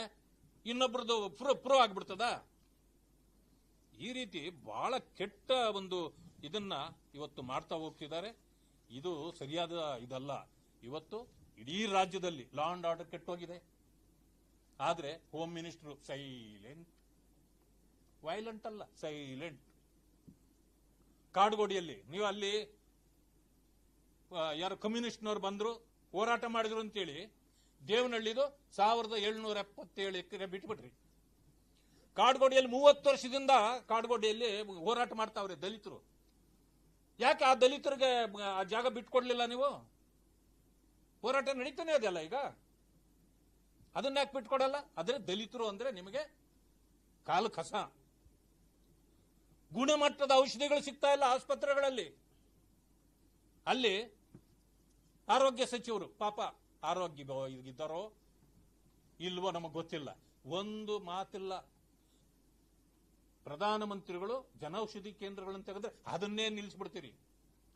ಇನ್ನೊಬ್ರದ್ದು ಪ್ರೂವ್ ಆಗ್ಬಿಡ್ತದ? ಈ ರೀತಿ ಬಹಳ ಕೆಟ್ಟ ಒಂದು ಇದನ್ನ ಇವತ್ತು ಮಾಡ್ತಾ ಹೋಗ್ತಿದ್ದಾರೆ. ಇದು ಸರಿಯಾದ ಇದಲ್ಲ. ಇವತ್ತು ಇಡೀ ರಾಜ್ಯದಲ್ಲಿ ಲಾ ಅಂಡ್ ಆರ್ಡರ್ ಕೆಟ್ಟೋಗಿದೆ. ಆದ್ರೆ ಹೋಮ್ ಮಿನಿಸ್ಟರ್ ಸೈಲೆಂಟ್, ವೈಲೆಂಟ್ ಅಲ್ಲ, ಸೈಲೆಂಟ್. ಕಾಡುಗೋಡಿಯಲ್ಲಿ ನೀವು ಅಲ್ಲಿ ಯಾರು ಕಮ್ಯುನಿಸ್ಟ್ನವ್ರು ಬಂದ್ರು, ಹೋರಾಟ ಮಾಡಿದ್ರು ಅಂತೇಳಿ ದೇವನಹಳ್ಳಿದು 1777 ಎಕರೆ ಬಿಟ್ಬಿಟ್ರಿ. ಕಾಡುಗೋಡಿಯಲ್ಲಿ 30 ವರ್ಷದಿಂದ ಕಾಡುಗೋಡಿಯಲ್ಲಿ ಹೋರಾಟ ಮಾಡ್ತಾವ್ರೆ ದಲಿತರು. ಯಾಕೆ ಆ ದಲಿತರಿಗೆ ಆ ಜಾಗ ಬಿಟ್ಕೊಡ್ಲಿಲ್ಲ ನೀವು? ಹೋರಾಟ ನಡೀತಾನೆ ಅದೆಲ್ಲ ಈಗ. ಅದನ್ನ ಯಾಕೆ ಬಿಟ್ಕೊಡಲ್ಲ? ಆದ್ರೆ ದಲಿತರು ಅಂದ್ರೆ ನಿಮಗೆ ಕಾಲು ಕಸ. ಗುಣಮಟ್ಟದ ಔಷಧಿಗಳು ಸಿಗ್ತಾ ಇಲ್ಲ ಆಸ್ಪತ್ರೆಗಳಲ್ಲಿ. ಅಲ್ಲಿ ಆರೋಗ್ಯ ಸಚಿವರು ಪಾಪ ಆರೋಗ್ಯ ಇದ್ದಾರೋ ಇಲ್ವೋ ನಮಗೆ ಗೊತ್ತಿಲ್ಲ, ಒಂದು ಮಾತಿಲ್ಲ. ಪ್ರಧಾನಮಂತ್ರಿಗಳು ಜನೌಷಧಿ ಕೇಂದ್ರಗಳನ್ನು ತೆಗೆದ್ರೆ ಅದನ್ನೇ ನಿಲ್ಲಿಸ್ಬಿಡ್ತೀರಿ.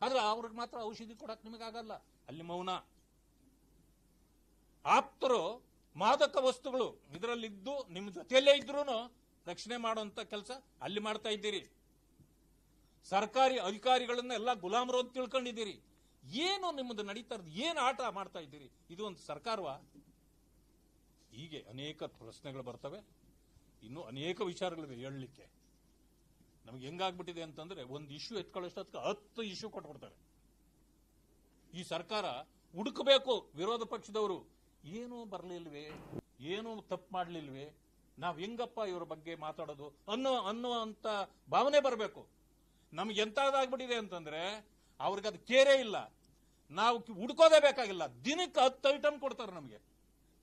ಆದ್ರೆ ಅವ್ರಿಗೆ ಮಾತ್ರ ಔಷಧಿ ಕೊಡಕ್ ನಿಮಗಾಗಲ್ಲ. ಅಲ್ಲಿ ಮೌನ. ಆಪ್ತರು ಮಾದಕ ವಸ್ತುಗಳು ಇದರಲ್ಲಿದ್ದು ನಿಮ್ಮ ಜೊತೆಯಲ್ಲೇ ಇದ್ರೂ ರಕ್ಷಣೆ ಮಾಡುವಂತ ಕೆಲಸ ಅಲ್ಲಿ ಮಾಡ್ತಾ ಇದ್ದೀರಿ. ಸರ್ಕಾರಿ ಅಧಿಕಾರಿಗಳನ್ನ ಎಲ್ಲ ಗುಲಾಮರು ಅಂತ ತಿಳ್ಕೊಂಡಿದ್ದೀರಿ. ಏನು ನಿಮ್ಮದು ನಡೀತಾ ಇರೋದು? ಏನು ಆಟ ಮಾಡ್ತಾ ಇದ್ದೀರಿ? ಇದು ಒಂದು ಸರ್ಕಾರವಾ? ಹೀಗೆ ಅನೇಕ ಪ್ರಶ್ನೆಗಳು ಬರ್ತವೆ. ಇನ್ನೂ ಅನೇಕ ವಿಚಾರಗಳಿವೆ ಹೇಳಲಿಕ್ಕೆ. ನಮಗೆ ಹೆಂಗಾಗ್ಬಿಟ್ಟಿದೆ ಅಂತಂದ್ರೆ ಒಂದು ಇಶ್ಯೂ ಎತ್ಕೊಳ್ಳೋಷ್ಟೊತ್ತಿಗೆ 10 ಇಶ್ಯೂ ಕೊಟ್ಬಿಡ್ತಾರೆ. ಈ ಸರ್ಕಾರ ಹುಡುಕಬೇಕು. ವಿರೋಧ ಪಕ್ಷದವರು ಏನೂ ಬರಲಿಲ್ವೇ, ಏನೂ ತಪ್ಪು ಮಾಡಲಿಲ್ವೇ, ನಾವ್ ಹೆಂಗಪ್ಪ ಇವರ ಬಗ್ಗೆ ಮಾತಾಡೋದು ಅನ್ನುವಂತ ಭಾವನೆ ಬರಬೇಕು. ನಮ್ಗೆ ಎಂತಾದಾಗ್ಬಿಟ್ಟಿದೆ ಅಂತಂದ್ರೆ ಅವ್ರಿಗೆ ಅದು ಕೇರೇ ಇಲ್ಲ. ನಾವು ಹುಡ್ಕೋದೇ ಬೇಕಾಗಿಲ್ಲ. ದಿನಕ್ಕೆ 10 ಐಟಮ್ ಕೊಡ್ತಾರೆ ನಮಗೆ.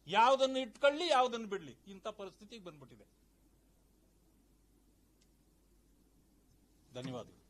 ಯಾವುದನ್ನು ಇಟ್ಕೊಳ್ಳಿ, ಯಾವುದನ್ನು ಬಿಡ್ಲಿ, ಇಂಥ ಪರಿಸ್ಥಿತಿಗೆ ಬಂದ್ಬಿಟ್ಟಿದೆ. ಧನ್ಯವಾದಗಳು.